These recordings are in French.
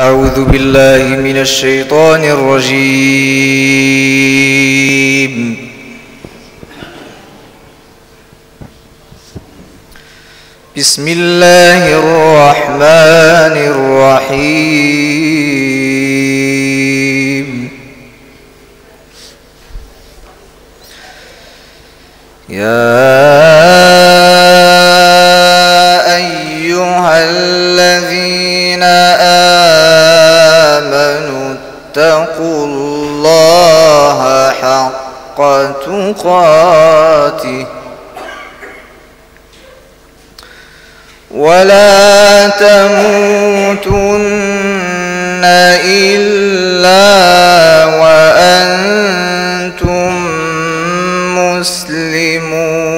أعوذ بالله من الشيطان الرجيم. بسم الله الرحمن الرحيم. يا أيها الذين آمنوا اتقوا الله حق تقاته ولا تموتن إلا وأنتم مسلمون.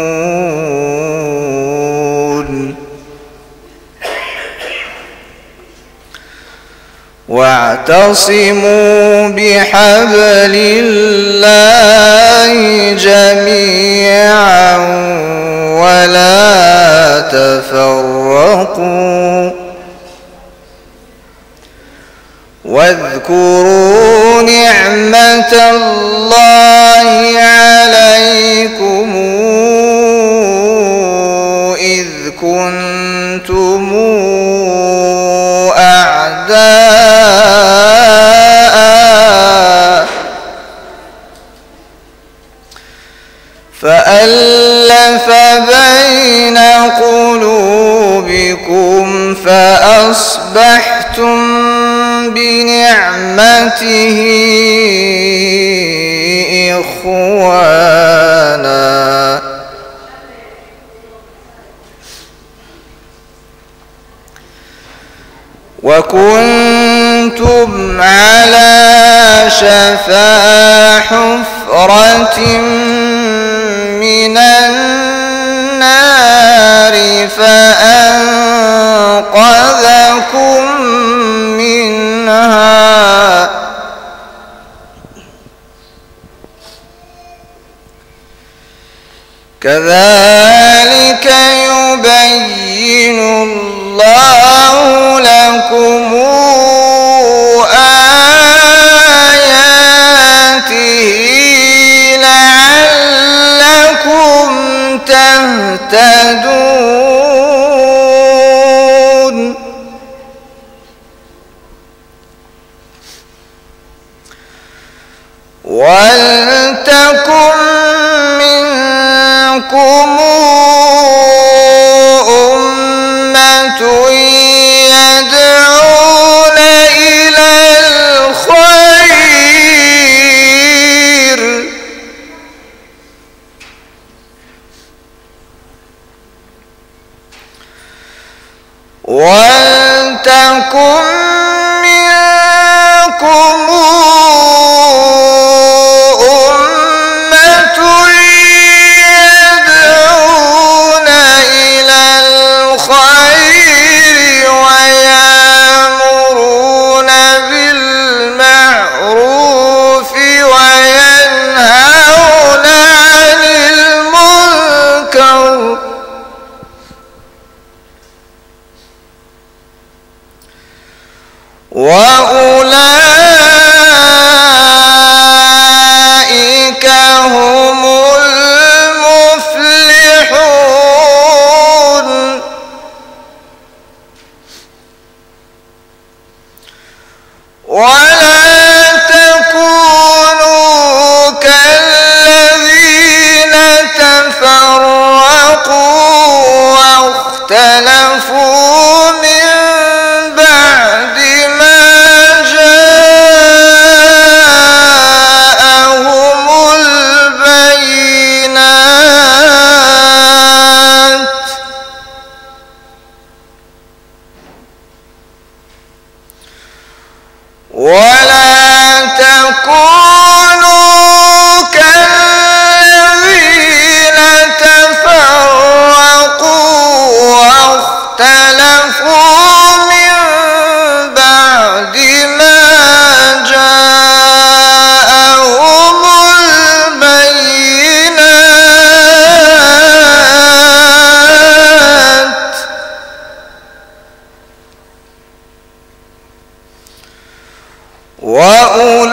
واعتصموا بحبل الله جميعا ولا تفرقوا واذكروا نعمة الله عليكم إذ كنتم أعداء فألف بين قلوبكم فأصبحتم بنعمته إخوانا وكنتم على شفا حفرة من النار فأنقذكم منها كذلك يبين الله لكم آياته لعلكم تهتدون. ولتكن منكم أمة يدعون إلى الخير ولتكن منكم أمة يدعون إلى الخير ويأمرون بالمعروف وينهون عن المنكر وأولئك هم المفلحون. ولا تكونوا كالذين تفرقوا واختلفوا من بعد ما جاءهم البينات ولا تكونوا كالذين تفرقوا واختلفوا من بعد ما جاءهم البينات وأولئك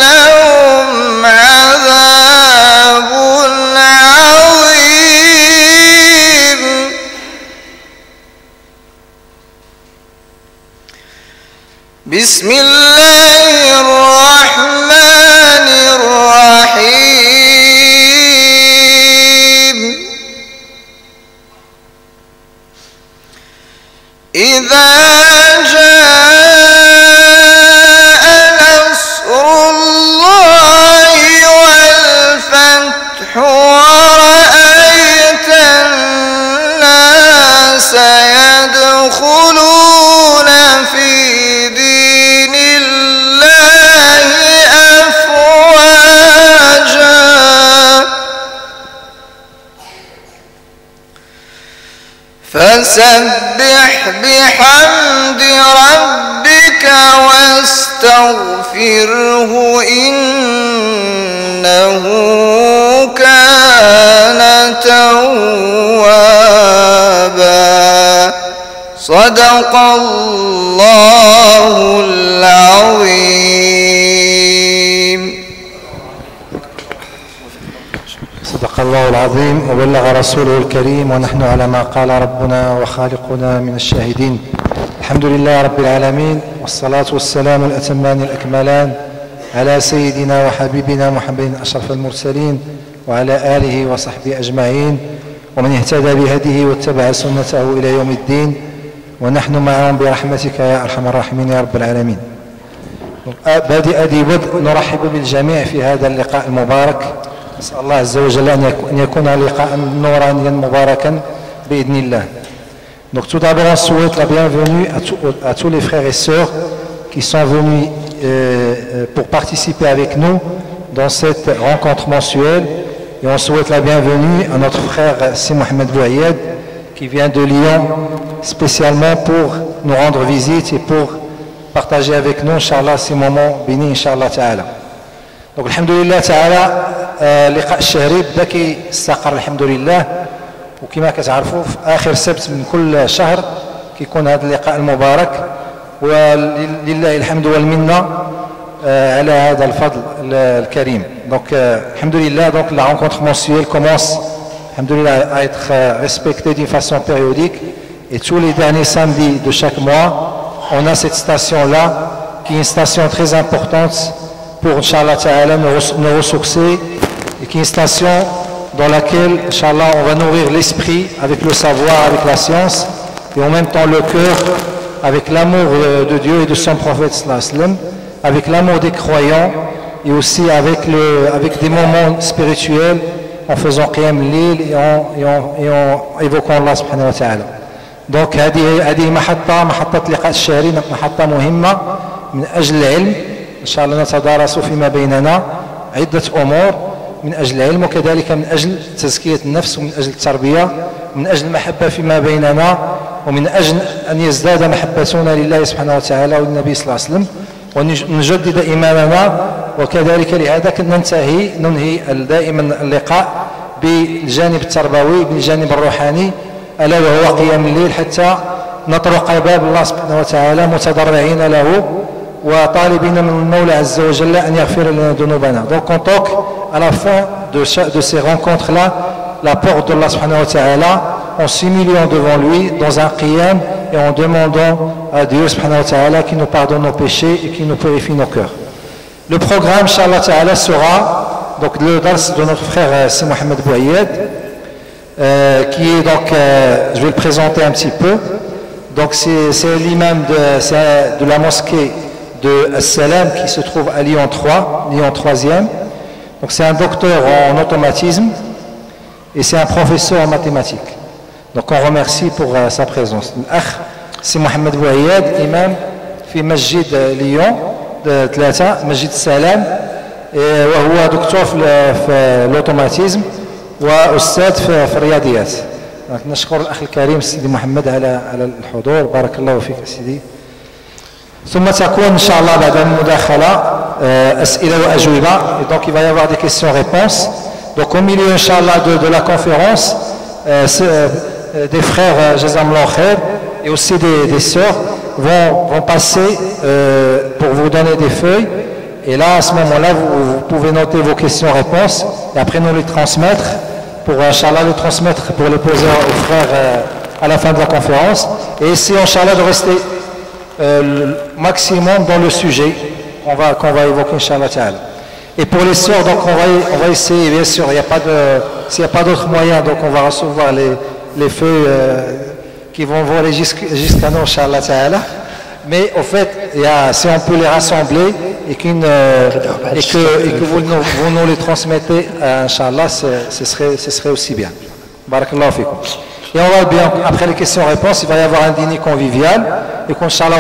لهم عذاب عظيم. بسم الله الرحمن الرحيم. إذا جاء نصر الله والفتح ورأيت الناس يدخلون في دين الله أفواجا فسبح بحمد ربك واستغفره إنه كان توابا. صدق الله العظيم. صدق الله العظيم وبلغ رسوله الكريم ونحن على ما قال ربنا وخالقنا من الشاهدين. الحمد لله رب العالمين والصلاة والسلام الأتمان الأكملان على سيدنا وحبيبنا محمد أشرف المرسلين وعلى آله وصحبه أجمعين ومن اهتدى بهديه واتبع سنته إلى يوم الدين ونحن معهم برحمتك يا أرحم الراحمين يا رب العالمين. بادئ ذي بدء نرحب بالجميع في هذا اللقاء المبارك. نسأل الله عز وجل أن يكون لقاء نورانيا مباركا بإذن الله. Donc tout d'abord on souhaite la bienvenue à tous les frères et sœurs qui sont venus pour participer avec nous dans cette rencontre mensuelle, et on souhaite la bienvenue à notre frère Si Mohamed Bouayed qui vient de Lyon spécialement pour nous rendre visite et pour partager avec nous Inch'Allah ces moments bénis Inch'Allah Ta'ala. Donc alhamdulillah Ta'ala اللقاء الشهري بدا كيستقر الحمد لله، وكما كتعرفوا في اخر سبت من كل شهر كيكون هذا اللقاء المبارك، ولله الحمد والمنه على هذا الفضل الكريم. Donc alhamdulillah, donc la rencontre mensuelle commence alhamdulillah à être respectée d'une façon périodique, et tous les derniers samedis de chaque mois on a cette station là qui est une station très importante pour Inch'Allah Ta'ala nous ressourcer, et qui est une station dans laquelle Inch'Allah on va nourrir l'esprit avec le savoir, avec la science, et en même temps le cœur avec l'amour de Dieu et de son prophète sallallahu alayhi wa sallam, avec l'amour des croyants, et aussi avec des moments spirituels en faisant qiyam lil et en évoquant Allah subhanahu wa ta'ala. Donc هذه محطة لقاء الشهري، محطة مهمة من أجل العلم إن شاء الله نتدارس فيما بيننا عدة أمور من أجل العلم، وكذلك من أجل تزكية النفس، ومن أجل التربية، ومن أجل المحبة فيما بيننا، ومن أجل أن يزداد محبتنا لله سبحانه وتعالى والنبي صلى الله عليه وسلم، ونجدد إيماننا. وكذلك لهذا ننهي دائما اللقاء بالجانب التربوي، بالجانب الروحاني، ألا وهو قيام الليل، حتى نطرق باب الله سبحانه وتعالى متضرعين له وطالبين من المولى عز وجل أن يغفر لنا ذنوبنا. Donc on toque à la fin de ces rencontres-là la porte d'Allah subhanahu wa ta'ala en s'humiliant devant lui dans un qiyam et en demandant à Dieu subhanahu wa ta'ala qui nous pardonne nos péchés et qui nous purifie nos cœurs. Le programme Inch'Allah Ta'ala sera donc le dars de notre frère Si Mohamed Bouayed, qui est donc, je vais le présenter un petit peu. Donc c'est l'imam de la mosquée de As-Salam qui se trouve à Lyon 3, Lyon 3e. Donc c'est un docteur en automatisme et c'est un professeur en mathématiques. Donc on remercie pour sa présence. L'akh Si Mohamed Bouayed, imam في مسجد ليون 3 مسجد السلام، وهو دكتور في الاوتوماتيزم واستاذ في الرياضيات. نشكر الاخ الكريم سيدي محمد على الحضور، بارك الله فيك سيدي. ثم تكون ان شاء الله بعد المداخله اسئله واجوبه، donc il va y avoir des questions-réponses. Donc au milieu inchallah de la conférence des frères Jazakallahu khair et aussi des sœurs vont passer pour vous donner des feuilles. Et là, à ce moment-là, vous pouvez noter vos questions-réponses et après nous les transmettre pour, Inch'Allah, les transmettre pour les poser aux frères à la fin de la conférence. Et essayez, Inch'Allah, de rester le maximum dans le sujet qu'on va évoquer, Inch'Allah Ta'ala. Et pour les sœurs, donc on va essayer, bien sûr, s'il n'y a pas d'autres moyens, donc on va recevoir les feuilles qui vont voler jusqu'à nous, Inch'Allah Ta'ala. Mais au fait, si on peut les rassembler et que vous nous les transmettez, Inch'Allah, ce serait aussi bien. Barakallahu fikum. Et on va bien, après les questions-réponses, il va y avoir un dîner convivial, et qu'Inch'Allah,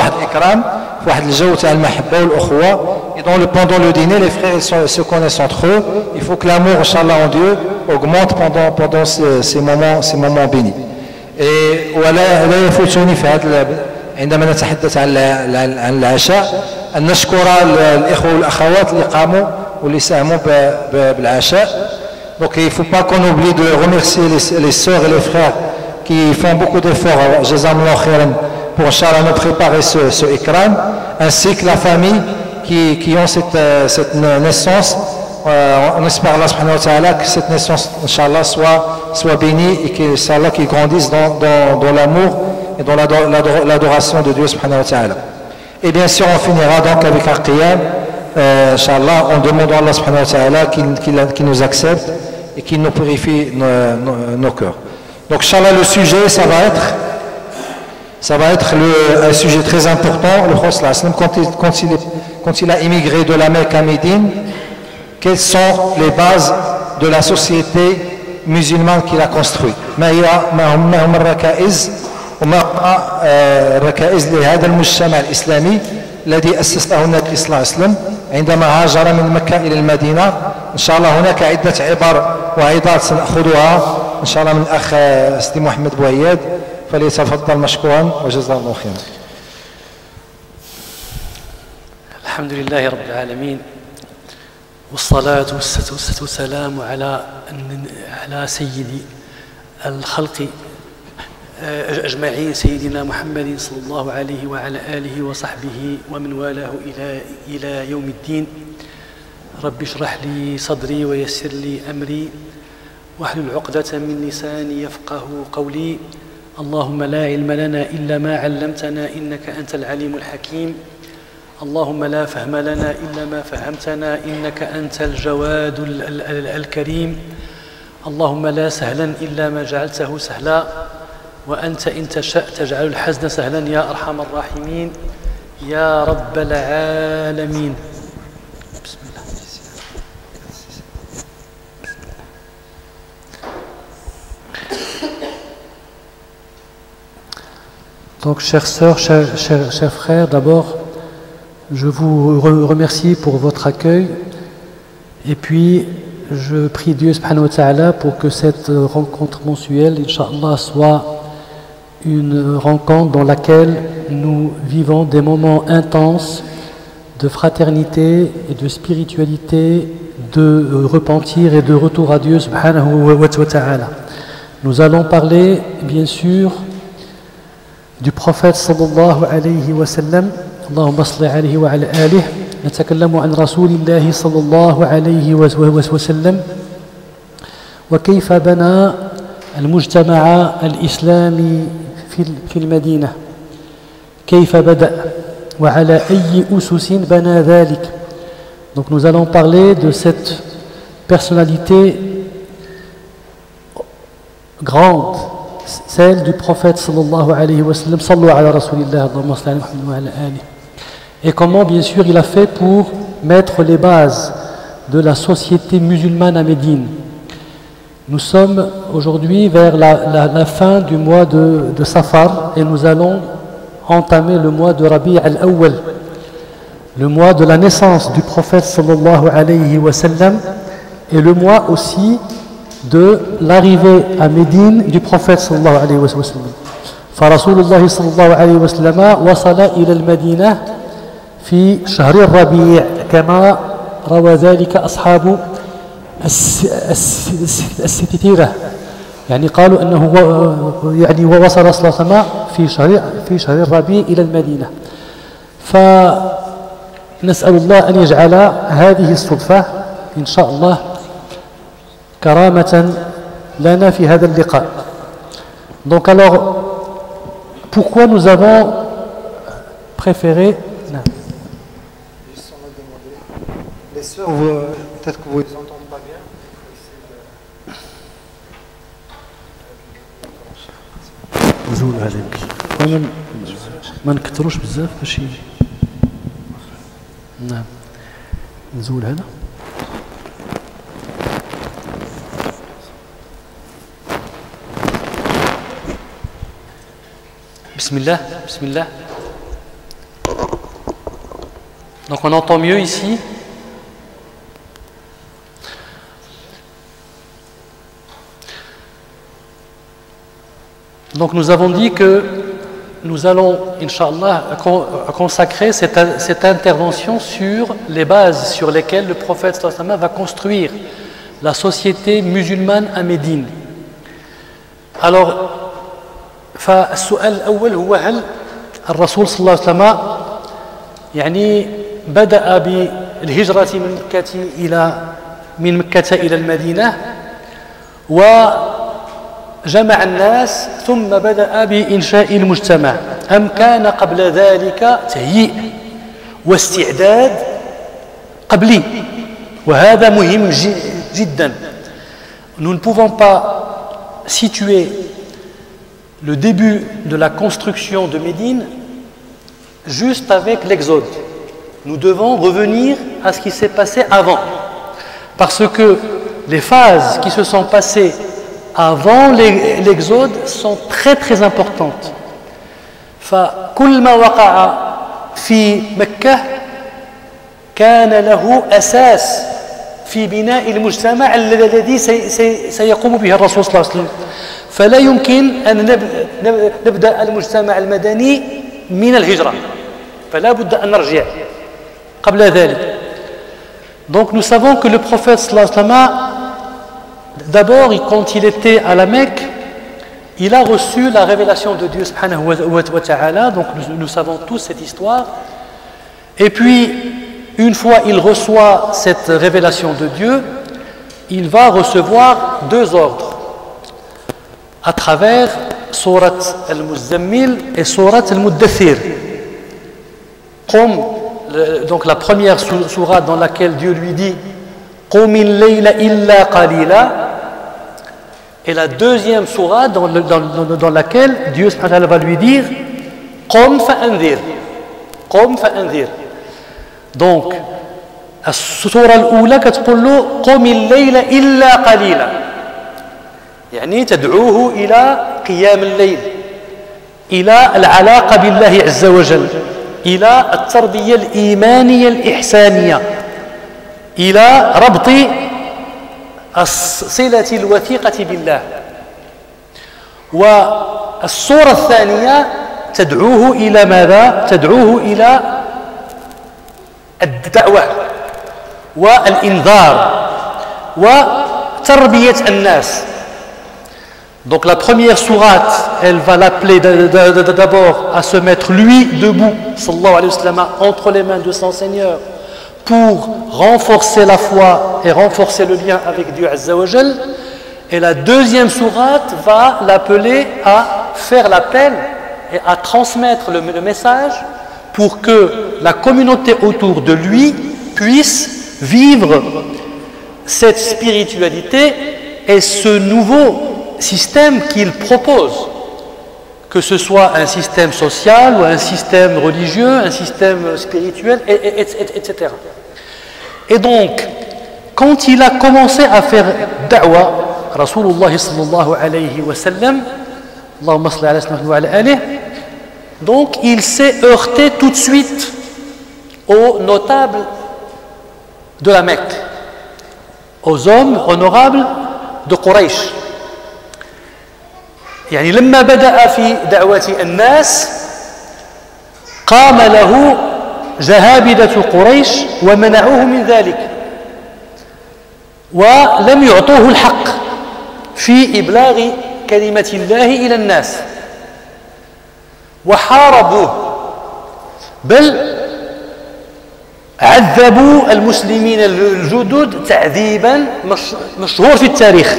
et pendant le dîner, les frères se connaissent entre eux. Il faut que l'amour, Inch'Allah, en Dieu, augmente pendant ces moments bénis. Et ولا يفوتني في هذا عندما نتحدث عن العشاء أن نشكر الإخوة والأخوات اللي قاموا واللي ساهموا بالعشاء. Donc il ne faut pas qu'on oublie de remercier les sœurs et les frères qui font beaucoup d'efforts, Jazakallahu khairan, pour Inch'Allah nous préparer ce ikram, ainsi que la famille qui ont cette naissance. On espère Allah subhanahu wa ta'ala que cette naissance, Inch'Allah, soit bénie et qu'ils grandissent dans l'amour et dans l'adoration de Dieu subhanahu wa ta'ala. Et bien sûr, on finira donc avec un qiyam, Inch'Allah, en demandant à Allah subhanahu wa ta'ala qu'il nous accepte et qu'il nous purifie nos cœurs. Donc, Inch'Allah, le sujet, ça va être un sujet très important. Le Prophète sallallahu alayhi wa sallam, quand il a immigré de la Mecque à Médine, quelles sont les bases de la société musulmane qu'il a construite. ما هم الركائز وما الركائز لهذا المجتمع الإسلامي الذي أسسه النبي صلى الله عليه وسلم عندما هاجر من مكة إلى المدينة. إن شاء الله هناك عدة عبر وعظات سنأخذها إن شاء الله من الأخ سيدي محمد بوياد، فليتفضل مشكورا وجزاه الله خيرا. الحمد لله رب العالمين والصلاة والسلام على سيد الخلق أجمعين سيدنا محمد صلى الله عليه وعلى آله وصحبه ومن والاه إلى يوم الدين. رب اشرح لي صدري ويسر لي أمري واحلل عقدة من لساني يفقه قولي. اللهم لا علم لنا إلا ما علمتنا إنك أنت العليم الحكيم. اللهم لا فهم لنا إلا ما فهمتنا إنك أنت الجواد الكريم. اللهم لا سهلا إلا ما جعلته سهلا وأنت إن تشاء تجعل الحزن سهلا يا أرحم الراحمين يا رب العالمين. بسم الله. Donc, chères sœurs, chers frères, d'abord, je vous remercie pour votre accueil et puis je prie Dieu subhanahu wa ta'ala pour que cette rencontre mensuelle, Inch'Allah, soit une rencontre dans laquelle nous vivons des moments intenses de fraternité et de spiritualité, de repentir et de retour à Dieu subhanahu wa ta'ala. Nous allons parler bien sûr du prophète sallallahu alayhi wa sallam. اللهم صل عليه وعلى آله. نتكلم عن رسول الله صلى الله عليه وسلم وكيف بنى المجتمع الإسلامي في المدينة، كيف بدأ وعلى أي أسس بنى ذلك. Donc nous allons parler de cette personnalité grande, celle du prophète sallallahu alayhi wa sallam. Sallu ala rasulillah, Allahumma salli ala Muhammad wa ala alihi. Et comment, bien sûr, il a fait pour mettre les bases de la société musulmane à Médine. Nous sommes aujourd'hui vers la fin du mois de Safar et nous allons entamer le mois de Rabi' al-Awwal, le mois de la naissance du prophète sallallahu alayhi wa sallam et le mois aussi de l'arrivée à Médine du prophète sallallahu alayhi wa sallam. فرسول الله صلى الله عليه وسلم وصل إلى المدينة في شهر الربيع كما روى ذلك أصحاب الستيرة. يعني قالوا أنه يعني وصل صلى الله عليه وسلم في شهر الربيع إلى المدينة. فنسأل الله أن يجعل هذه الصدفة إن شاء الله كرامة لنا في هذا اللقاء. Donc alors, pourquoi nous avons préféré... Non. Les sœurs, peut-être que vous les entendez pas bien. نزول عليك ما نكتروش بزاف باش نعم نزول هذا. Bismillah, bismillah. Donc on entend mieux ici. Donc nous avons dit que nous allons, Inch'Allah, consacrer cette intervention sur les bases sur lesquelles le prophète sallallahu alayhi wa sallam va construire la société musulmane à Médine. Alors, فالسؤال الأول هو هل الرسول صلى الله عليه وسلم يعني بدأ بالهجرة من مكة إلى المدينة وجمع الناس ثم بدأ بإنشاء المجتمع أم كان قبل ذلك تهيئ واستعداد قبلي. وهذا مهم جدا. Nous ne pouvons pas situer le début de la construction de Médine juste avec l'Exode. Nous devons revenir à ce qui s'est passé avant. Parce que les phases qui se sont passées avant l'Exode sont très très importantes. فكل ما وقع في مكة كان له أساس في بناء المجتمع الذي سيقوم به الرسول صلى الله عليه وسلم. فلا يمكن أن نبدأ المجتمع المدني من الهجرة. فلا بد أن نرجع قبل ذلك. Donc nous savons que le prophète sallallahu alayhi wa sallam, d'abord quand il était à la Mecque, il a reçu la révélation de Dieu subhanahu wa ta'ala. Donc nous savons tous cette histoire. Et puis une fois il reçoit cette révélation de Dieu, il va recevoir deux ordres à travers Surat al-Muzammil et Surat al-Muddathir. Donc la première sourate dans laquelle Dieu lui dit Qumil layla illa qalila, et la deuxième sourate dans laquelle Dieu va lui dire Qum fa'anzir. Qum fa'anzir. Donc la sourate الأولى كتقول له قم الليل إلا قليلا، يعني تدعوه إلى قيام الليل، إلى العلاقة بالله عز وجل، إلى التربية الإيمانية الإحسانية، إلى ربط الصلة الوثيقة بالله. والصورة الثانية تدعوه إلى ماذا؟ تدعوه إلى الدعوة والإنذار وتربية الناس. Donc la première sourate, elle va l'appeler d'abord à se mettre lui debout, sallallahu alayhi wa sallam, entre les mains de son Seigneur, pour renforcer la foi et renforcer le lien avec Dieu Azza wa Jal. Et la deuxième sourate va l'appeler à faire l'appel et à transmettre le message pour que la communauté autour de lui puisse vivre cette spiritualité et ce nouveau système qu'il propose, que ce soit un système social ou un système religieux, un système spirituel, etc. Et donc, quand il a commencé à faire da'wa, Rasulullah sallallahu alayhi wa sallam, Allahumma salli ala sallam wa ala alihi, donc il s'est heurté tout de suite aux notables de la Mecque, aux hommes honorables de Quraysh. يعني لما بدأ في دعوة الناس قام له جهابذة قريش ومنعوه من ذلك ولم يعطوه الحق في إبلاغ كلمة الله إلى الناس وحاربوه بل عذبوا المسلمين الجدد تعذيبا مشهور في التاريخ.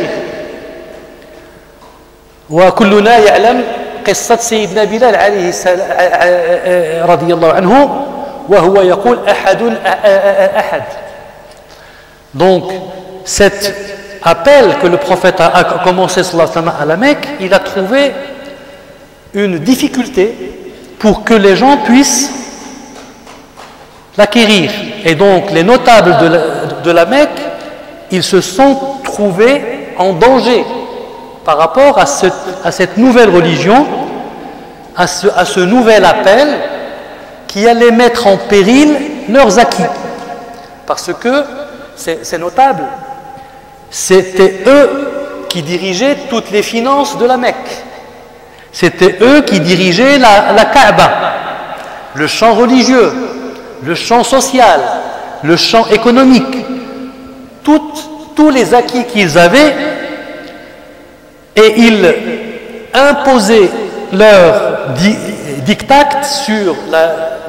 وكلنا يعلم قصة سيدنا بلال عليه السلام رضي الله عنه وهو يقول أحد. Donc cet appel que le prophète a commencé à la Mecque, il a trouvé une difficulté pour que les gens puissent l'acquérir. Et donc les notables de la Mecque, ils se sont trouvés en danger par rapport à cette nouvelle religion, à ce nouvel appel qui allait mettre en péril leurs acquis. Parce que ces notables, c'était eux qui dirigeaient toutes les finances de la Mecque. C'était eux qui dirigeaient la Kaaba, le champ religieux, le champ social, le champ économique. Tous les acquis qu'ils avaient, et ils imposaient leur diktat sur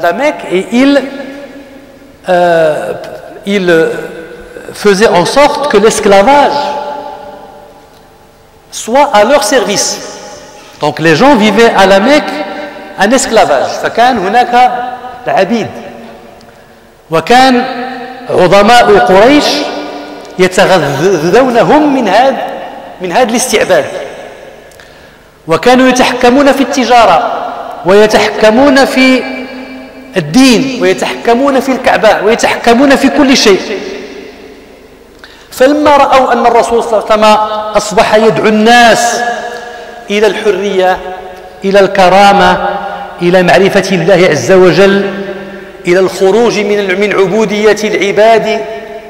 la Mecque et ils faisaient en sorte que l'esclavage soit à leur service. Donc les gens vivaient à la Mecque en esclavage. فكان هناك العبيد وكان عظماء قريش يتغذونهم من هذا الاستعباد وكانوا يتحكمون في التجارة ويتحكمون في الدين ويتحكمون في الكعبة ويتحكمون في كل شيء. فلما رأوا أن الرسول صلى الله عليه وسلم أصبح يدعو الناس إلى الحرية، إلى الكرامة، إلى معرفة الله عز وجل، إلى الخروج من عبودية العباد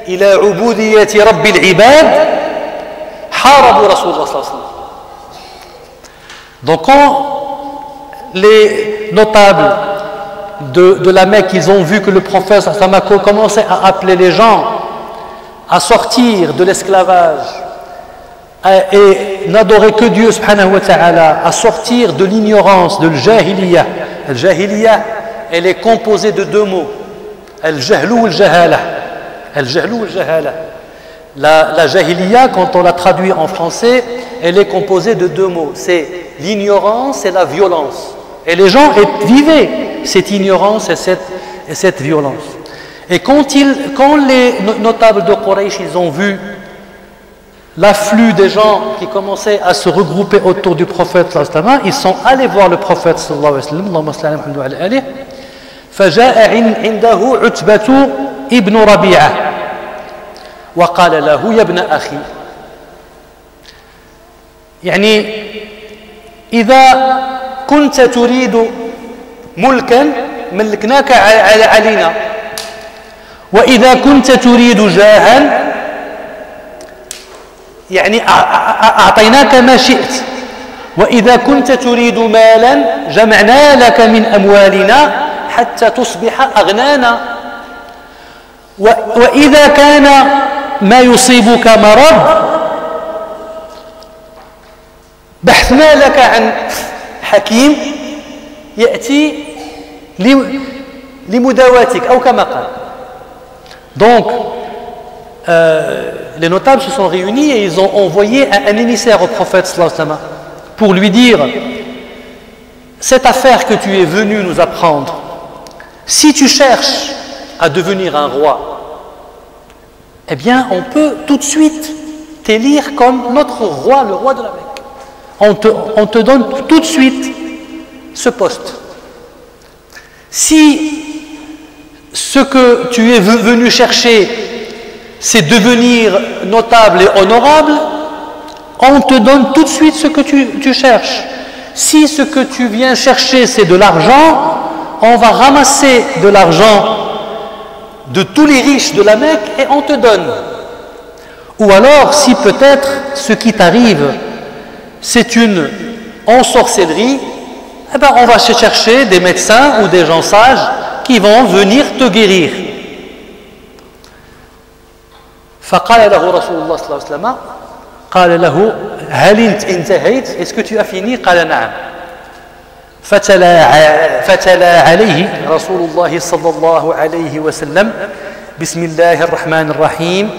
إلى عبودية رب العباد، حاربوا رسول الله صلى الله عليه وسلم. Donc quand les notables de la Mecque, ils ont vu que le prophète sallallahu alayhi wa sallam commençait à appeler les gens à sortir de l'esclavage et n'adorer que Dieu subhanahu wa ta'ala, à sortir de l'ignorance, de l'jahiliya. Al-jahiliya, elle est composée de deux mots, al-jahlu ou al-jahala. Al-jahlu ou al-jahala. La jahiliya, quand on la traduit en français, elle est composée de deux mots, c'est l'ignorance et la violence. Et les gens vivaient cette ignorance et cette violence. Et quand les notables de Quraysh, ils ont vu l'afflux des gens qui commençaient à se regrouper autour du prophète sallallahu alayhi wa sallam, ils sont allés voir le prophète sallallahu alayhi wa sallam, Allahumma salli ala alihi, فجاء عنده عتبة ابن ربيعة وقال له يا ابن أخي، يعني إذا كنت تريد ملكا ملكناك علينا، وإذا كنت تريد جاها يعني أعطيناك ما شئت، وإذا كنت تريد مالا جمعنا لك من أموالنا حتى تصبح أغنانا، وإذا كان ما يصيبك مرض بحثنا لك عن حكيم يأتي لمداواتك أو كما قال. Donc les notables se sont réunis et ils ont envoyé un émissaire au prophète sallallahu alayhi wa sallam pour lui dire: cette affaire que tu es venu nous apprendre, si tu cherches à devenir un roi, eh bien on peut tout de suite t'élire comme notre roi, le roi de la Mecque. On te donne tout de suite ce poste. Si ce que tu es venu chercher, c'est devenir notable et honorable, on te donne tout de suite ce que tu cherches. Si ce que tu viens chercher, c'est de l'argent, on va ramasser de l'argent de tous les riches de la Mecque et on te donne. Ou alors, si peut-être ce qui t'arrive, c'est une ensorcellerie, eh ben on va chercher des médecins ou des gens sages qui vont venir te guérir. فقال له رسول الله صلى الله عليه وسلم قال له هل انتهيت؟ Est-ce que tu as fini؟ قال نعم. فتلا عليه رسول الله صلى الله عليه وسلم بسم الله الرحمن الرحيم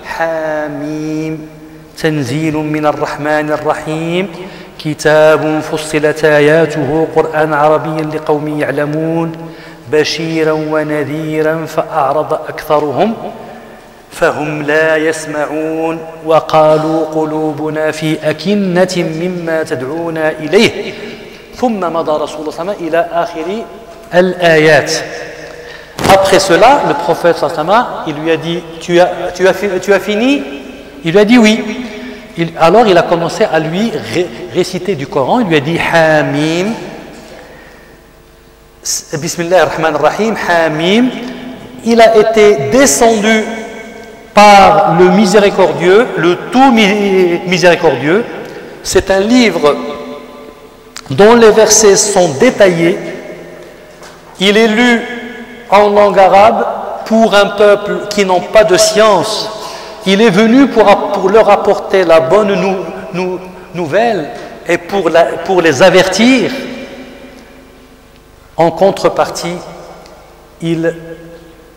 حاميم تنزيل من الرحمن الرحيم كتاب فصلت آياته قرآن عربي لقوم يعلمون بشيرا ونذيرا فأعرض أكثرهم فهم لا يسمعون وقالوا قلوبنا في أكنة مما تدعونا إليه ثم مضى رسول الله صلى الله عليه وسلم إلى آخر الآيات. Après cela, le prophète sallallahu alayhi wa sallam, il lui a dit tu as fini? Il lui a dit oui. Alors il a commencé à lui réciter du Coran. Il lui a dit Hamim, Bismillah ar-Rahman ar-Rahim, Hamim. Il a été descendu par le miséricordieux, le tout miséricordieux. C'est un livre dont les versets sont détaillés. Il est lu en langue arabe pour un peuple qui n'ont pas de science. Il est venu pour leur apporter la bonne nouvelle et pour les avertir. En contrepartie, ils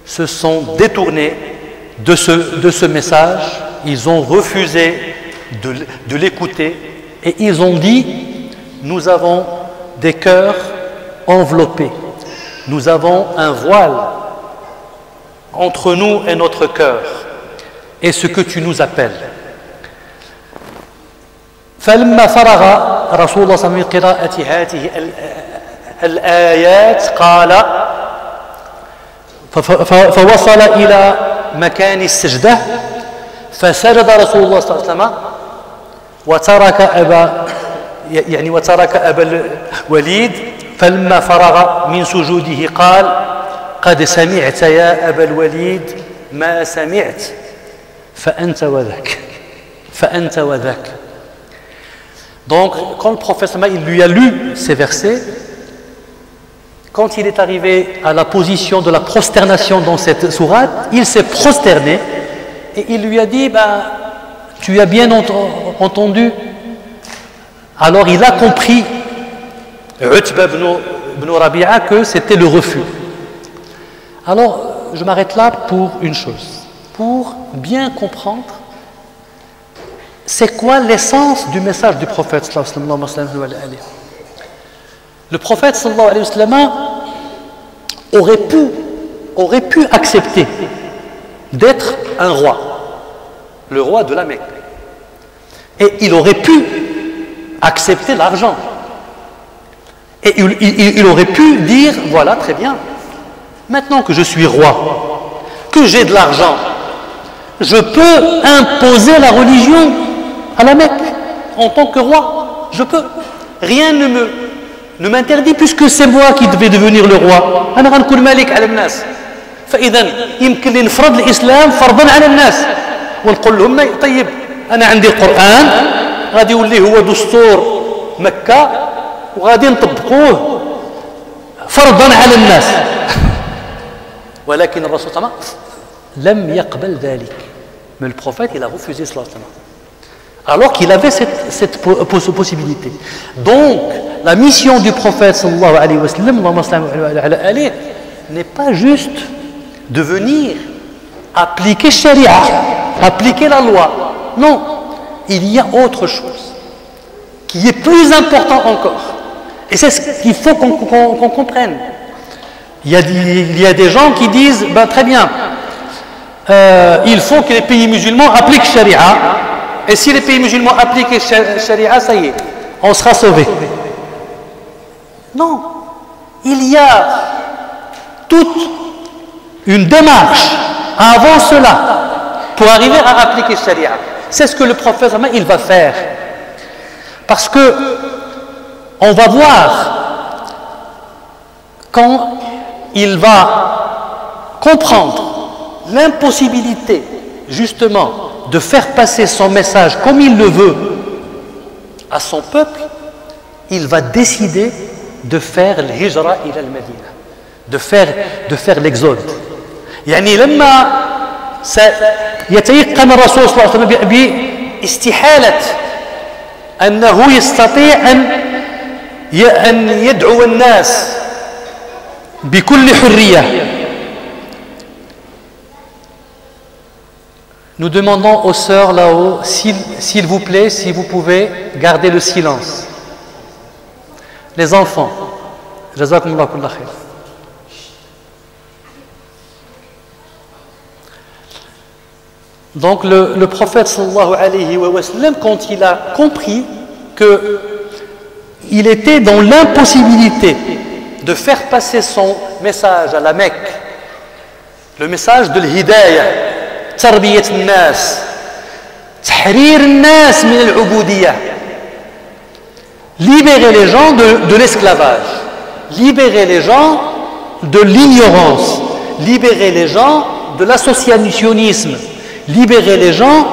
se sont détournés de ce message, ils ont refusé de l'écouter et ils ont dit nous avons des cœurs enveloppés, nous avons un voile entre nous et notre cœur et ce que tu nous appelles. فلما فرغ رسول الله صلى الله عليه وسلم من قراءة هذه الآيات قال فوصل إلى مكان السجدة فسجد رسول الله صلى الله عليه وسلم وترك أبا الوليد فلما فرغ من سجوده قال قد سمعت يا أبا الوليد ما سمعت فأنت وذاك. Donc, quand le prophète il lui a lu ces versets, quand il est arrivé à la position de la prosternation dans cette sourate, il s'est prosterné et il lui a dit tu as bien entendu. Alors il a compris, Utba ibn Rabi'a, que c'était le refus. Alors, je m'arrête là pour une chose, pour bien comprendre c'est quoi l'essence du message du prophète sallallahu alayhi wa sallam. Le prophète sallallahu alayhi wa sallam aurait pu accepter d'être un roi, le roi de la Mecque. Et il aurait pu accepter l'argent. Et il aurait pu dire, voilà, très bien, maintenant que je suis roi, que j'ai de l'argent, je peux imposer la religion à la Mecque en tant que roi. Je peux. Rien ne m'interdit puisque c'est moi qui devais devenir le roi. أنا غنكون ملك على الناس. فإذا يمكن لي نفرض الإسلام فرضا على الناس ونقول لهم طيب أنا عندي القرآن غادي يولي هو دستور مكة وغادي نطبقوه فرضا على الناس. ولكن الرسول صلى الله عليه وسلم لم يقبل ذلك. Mais le prophète il a refusé cela. Alors qu'il avait cette possibilité. Donc, la mission du prophète sallallahu alayhi wa sallam n'est pas juste de venir appliquer sharia, appliquer la loi. Non, il y a autre chose qui est plus important encore. Et c'est ce qu'il faut qu'on comprenne. Il y a des gens qui disent, très bien, il faut que les pays musulmans appliquent sharia. Et si les pays musulmans appliquent sharia, ça y est, on sera sauvé. Non, il y a toute une démarche avant cela pour arriver à appliquer sharia. C'est ce que le prophète il va faire. Parce que on va voir quand il va comprendre l'impossibilité justement de faire passer son message comme il le veut à son peuple, il va décider de faire l'hijra ila al-Madina, de faire l'exode. يعني لما سيتيقن الرسول صلى الله عليه وسلم باستحالة أنه يستطيع أن يدعو الناس بكل حرية. Nous demandons aux sœurs là-haut, s'il vous plaît, si vous pouvez garder le silence. Les enfants, jazakumullah kulla khair. Donc le prophète sallallahu alayhi wa sallam, quand il a compris qu'il était dans l'impossibilité de faire passer son message à la Mecque, le message de l'hidayah, تربية الناس تحرير الناس من العبودية, libérer les gens de l'esclavage, libérer les gens de l'ignorance, libérer les gens de l'associationnisme, libérer les gens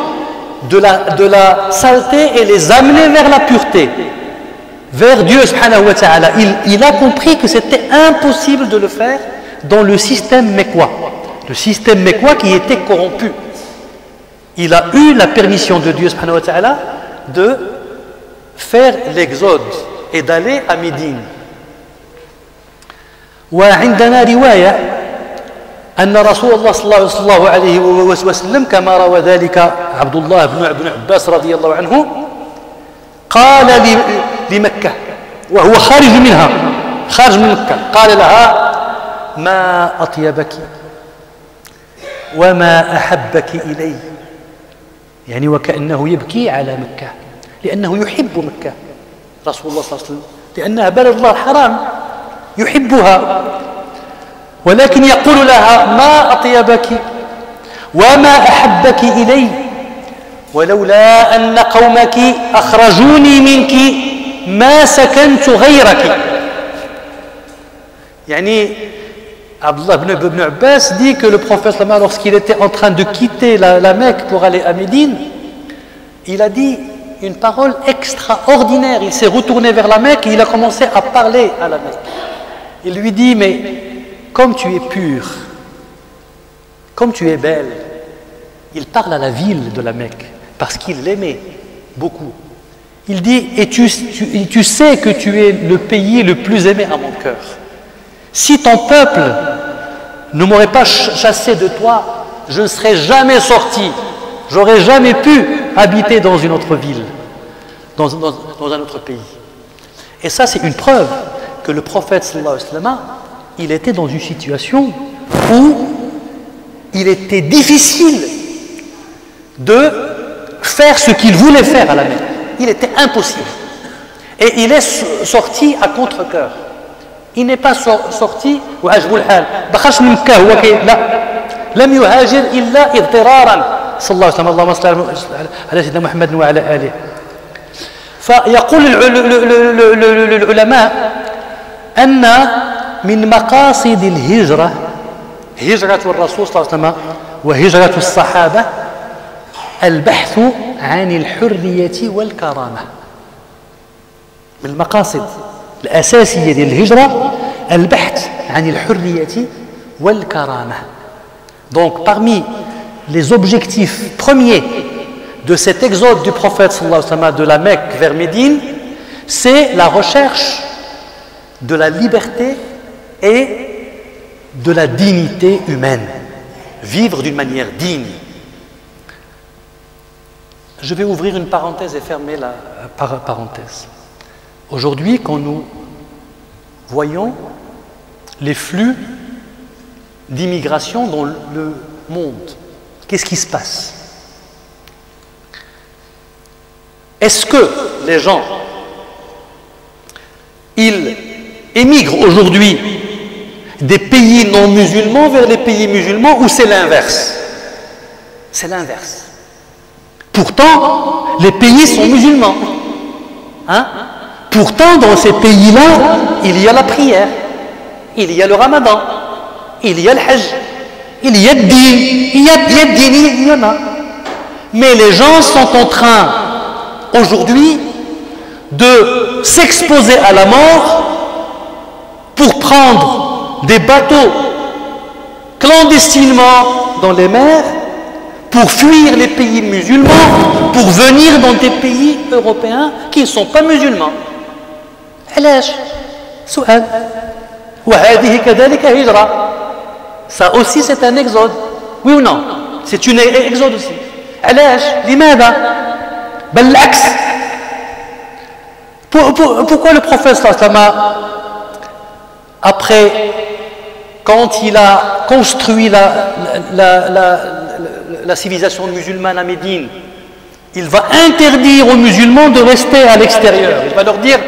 de la saleté et les amener vers la pureté, vers Dieu subhanahu wa ta'ala. Il a compris que c'était impossible de le faire dans le système mécois. Le système mécois qui était corrompu. Il a eu la permission de Dieu subhanahu wa ta'ala de faire l'exode et d'aller à Médine. وعندنا رواية أن رسول الله صلى الله عليه وسلم كما روى ذلك عبد الله بن عباس رضي الله عنه قال لمكة وهو خارج منها خارج من مكة قال لها ما أطيبك وما أحبك إلي, يعني وكأنه يبكي على مكة لأنه يحب مكة رسول الله صلى الله عليه وسلم, لأنها بلد الله الحرام يحبها, ولكن يقول لها ما أطيبك وما أحبك إلي ولولا أن قومك أخرجوني منك ما سكنت غيرك. يعني Abdullah ibn Abbas dit que le prophète, lorsqu'il était en train de quitter la Mecque pour aller à Médine, il a dit une parole extraordinaire. Il s'est retourné vers la Mecque et il a commencé à parler à la Mecque. Il lui dit, mais comme tu es pure, comme tu es belle, il parle à la ville de la Mecque parce qu'il l'aimait beaucoup. Il dit, et tu sais que tu es le pays le plus aimé à mon cœur. Si ton peuple ne m'aurait pas chassé de toi, je ne serais jamais sorti. J'aurais jamais pu habiter dans une autre ville, dans un autre pays. Et ça, c'est une preuve que le prophète sallallahu alayhi wa sallam, il était dans une situation où il était difficile de faire ce qu'il voulait faire à la Mecque. Il était impossible. Et il est sorti à contre-cœur. Il n'est pas sorti وعجبوا الحال بخرج من مكة هو لا لم يهاجر إلا اضطرارا صلى الله عليه وسلم اللهم صل على سيدنا محمد وعلى آله. فيقول العلماء أن من مقاصد الهجرة هجرة الرسول صلى الله عليه وسلم وهجرة الصحابة البحث عن الحرية والكرامة. من المقاصد الأساسية ديال الهجرة البحث عن الحرية والكرامة. Donc parmi les objectifs premiers de cet exode du prophète sallallahu alayhi wa sallam de la Mecque vers Médine, c'est la recherche de la liberté et de la dignité humaine. Vivre d'une manière digne. Je vais ouvrir une parenthèse et fermer la parenthèse. Aujourd'hui, quand nous voyons les flux d'immigration dans le monde, qu'est-ce qui se passe? Est-ce que les gens, ils émigrent aujourd'hui des pays non musulmans vers les pays musulmans ou c'est l'inverse? C'est l'inverse. Pourtant, les pays sont musulmans. Hein? Pourtant, dans ces pays-là, il y a la prière, il y a le ramadan, il y a le hajj, il y a le din, il y en a. Mais les gens sont en train, aujourd'hui, de s'exposer à la mort pour prendre des bateaux clandestinement dans les mers, pour fuir les pays musulmans, pour venir dans des pays européens qui ne sont pas musulmans. علاش؟ سؤال. وهذه كذلك هجرة. Ça aussi c'est un exode. Oui ou non? C'est une exode aussi. علاش؟ لماذا؟ بل العكس. Pourquoi le prophète sallallahu alayhi wa sallam, après, quand il a construit la civilisation musulmane à Médine, il va interdire aux musulmans de rester à l'extérieur. Il va leur dire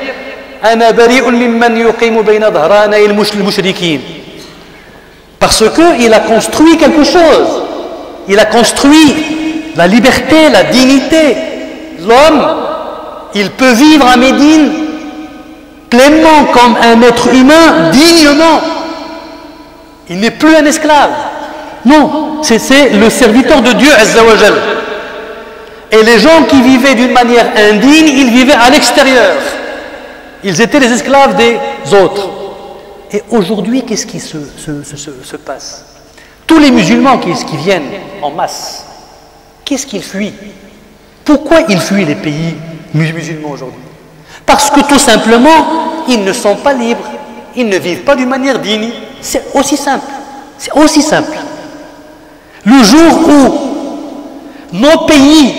أنا بريء ممن يقيم بين ظهراني المشركين. Parce qu'il a construit quelque chose. Il a construit la liberté, la dignité. L'homme, il peut vivre à Médine pleinement comme un être humain, dignement. Il n'est plus un esclave. Non, c'est le serviteur de Dieu Azza wa Jal. Et les gens qui vivaient d'une manière indigne, ils vivaient à l'extérieur. Ils étaient les esclaves des autres. Et aujourd'hui, qu'est-ce qui se passe? Tous les musulmans qui viennent en masse, qu'est-ce qu'ils fuient? Pourquoi ils fuient les pays musulmans aujourd'hui? Parce que tout simplement, ils ne sont pas libres. Ils ne vivent pas d'une manière digne. C'est aussi simple. C'est aussi simple. Le jour où nos pays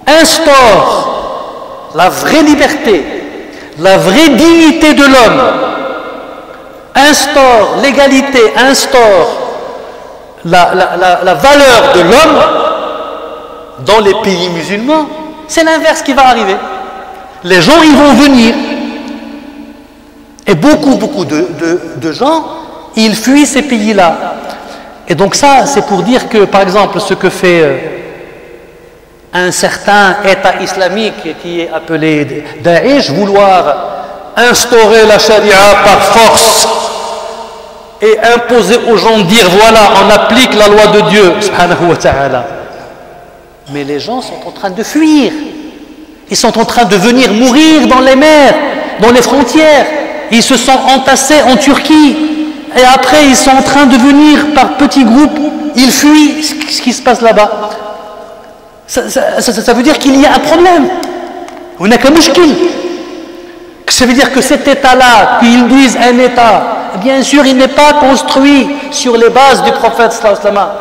instaurent la vraie liberté, la vraie dignité de l'homme, instaure l'égalité, instaure la valeur de l'homme dans les pays musulmans, c'est l'inverse qui va arriver. Les gens, ils vont venir. Et beaucoup de gens, ils fuient ces pays-là. Et donc ça, c'est pour dire que, par exemple, ce que fait un certain État islamique qui est appelé Daesh, vouloir instaurer la charia par force et imposer aux gens, dire voilà, on applique la loi de Dieu, subhanahu wa ta'ala. Mais les gens sont en train de fuir. Ils sont en train de venir mourir dans les mers, dans les frontières. Ils se sont entassés en Turquie. Et après, ils sont en train de venir par petits groupes. Ils fuient ce qui se passe là-bas. Ça veut dire qu'il y a un problème. On a qu'un mouchkil. Ça veut dire que cet État-là, qu'ils disent un État, bien sûr, il n'est pas construit sur les bases du prophète sallallahu alayhi wa sallam.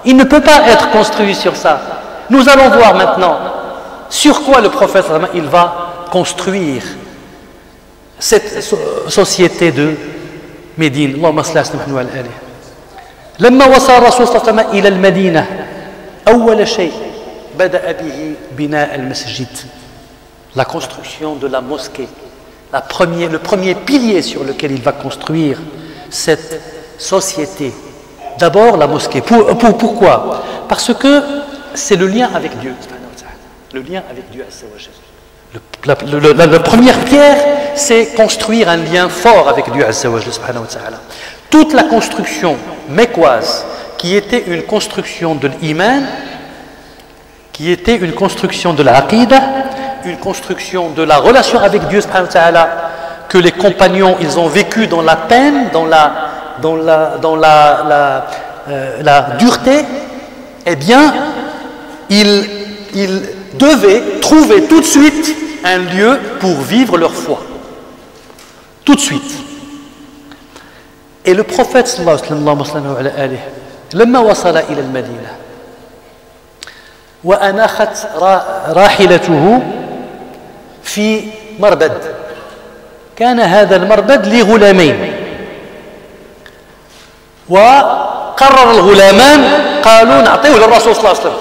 Il ne peut pas être construit sur ça. Nous allons voir maintenant sur quoi le prophète sallallahu alayhi wa sallam, il va construire cette société de Médine. Allahumma salli ala Muhammad wa ala alihi. لما وصل الرسول صلى الله عليه وسلم إلى المدينة أول شيء بدأ به بناء المسجد. La construction de la mosquée. Le premier pilier sur lequel il va construire cette société. D'abord la mosquée. Pourquoi? Parce que c'est le lien avec Dieu. Le lien avec Dieu. La première pierre, c'est construire un lien fort avec Dieu. Toute la construction mecquoise, qui était une construction de l'iman, qui était une construction de l'aqidah, une construction de la relation avec Dieu, que les compagnons, ils ont vécu dans la peine, dans la dureté, eh bien, ils devaient trouver tout de suite un lieu pour vivre leur foi. Tout de suite. Et le prophète sallallahu alayhi wa sallam, لما وصل إلى المدينة وأناخت راحلته في مربد. كان هذا المربد لغلامين، وقرر الغلامان قالوا نعطيه للرسول صلى الله عليه وسلم،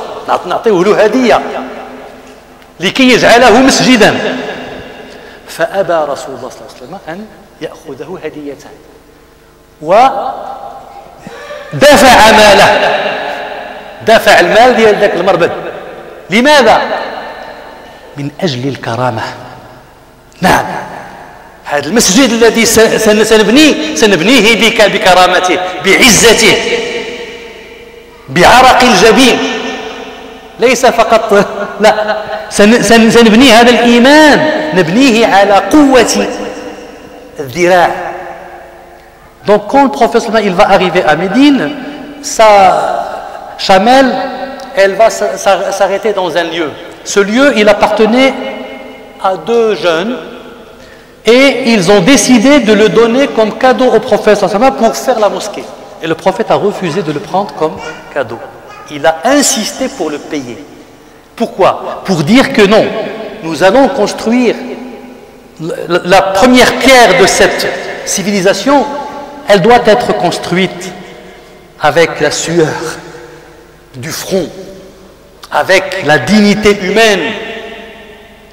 نعطيه له هدية لكي يجعله مسجدا. فأبى رسول الله صلى الله عليه وسلم أن يأخذه هدية، ودفع ماله، دفع المال ديال ذاك المربد. لماذا؟ من أجل الكرامة. نعم، هذا المسجد الذي سنبنيه بكرامته، بعزته، بعرق الجبين، ليس فقط، لا، سنبني هذا الإيمان، نبنيه على قوة الذراع. Donc quand le prophète il va arriver à Médine, Chamel, elle va s'arrêter dans un lieu. Ce lieu, il appartenait à deux jeunes et ils ont décidé de le donner comme cadeau au prophète pour faire la mosquée. Et le prophète a refusé de le prendre comme cadeau. Il a insisté pour le payer. Pourquoi? Pour dire que non, nous allons construire la première pierre de cette civilisation, elle doit être construite avec la sueur du front, avec la dignité humaine.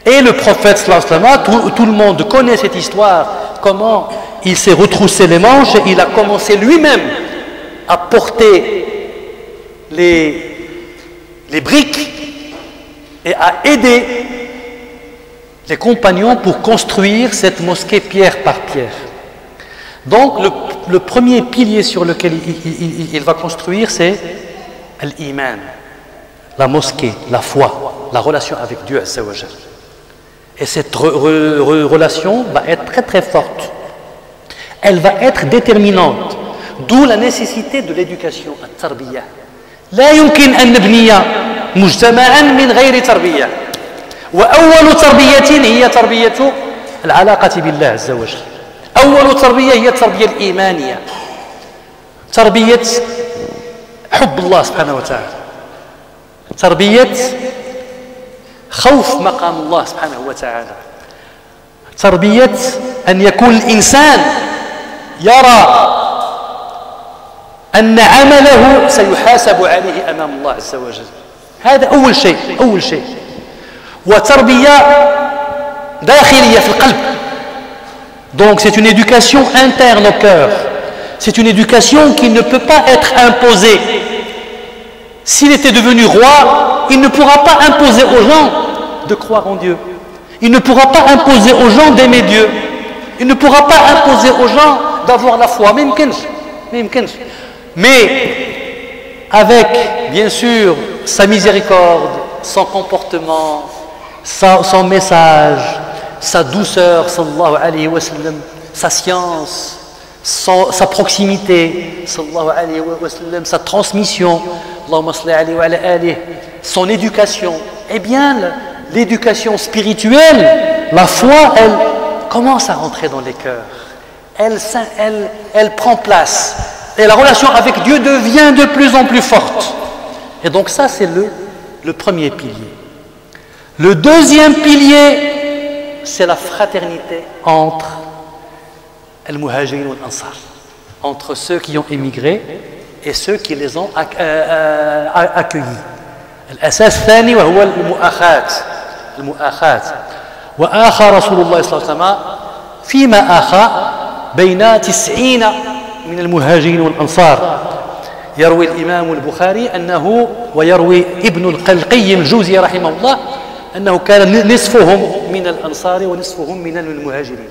Et le prophète sallallahu alayhi wa sallam, tout le monde connaît cette histoire, comment il s'est retroussé les manches et il a commencé lui-même à porter les briques et à aider les compagnons pour construire cette mosquée pierre par pierre. Donc le premier pilier sur lequel il va construire, c'est l'iman, la mosquée, la foi, la relation avec Dieu Azza wa Jal. Et cette relation va être très très forte. Elle va être déterminante. D'où la nécessité de l'éducation, التربية. لا يمكن أن نبني مجتمعا من غير تربية. وأول تربية هي تربية العلاقة بالله عز وجل. أول تربية هي التربية الإيمانية. تربية حب الله سبحانه وتعالى. تربية خوف مقام الله سبحانه وتعالى. تربية أن يكون الإنسان يرى أن عمله سيحاسب عليه أمام الله عز وجل. هذا أول شيء. وتربية داخلية في القلب. Donc c'est une éducation interne au cœur. C'est une éducation qui ne peut pas être imposée. S'il était devenu roi, il ne pourra pas imposer aux gens de croire en Dieu. Il ne pourra pas imposer aux gens d'aimer Dieu. Il ne pourra pas imposer aux gens d'avoir la foi. Mais avec, bien sûr, sa miséricorde, son comportement, son message, sa douceur, sallallahu alayhi wa sallam, sa science, sa proximité, sallallahu alayhi wa sallam, sa transmission, Allahumma salli alayhi wa ala alihi, son éducation. Eh bien, l'éducation spirituelle, la foi, elle commence à rentrer dans les cœurs. Elle prend place. Et la relation avec Dieu devient de plus en plus forte. Et donc ça, c'est le premier pilier. Le deuxième pilier, c'est la fraternité entre al-muhajirin et al-ansar, entre ceux qui ont émigré et ceux qui les ont accueillis. الأساس الثاني وهو المؤاخاة وآخى رسول الله صلى الله عليه وسلم فيما آخى بين 90 من المهاجرين والأنصار. يروي الإمام البخاري أنه ويروي ابن القيم الجوزي رحمه الله أنه كان نصفهم من الأنصار ونصفهم من المهاجرين.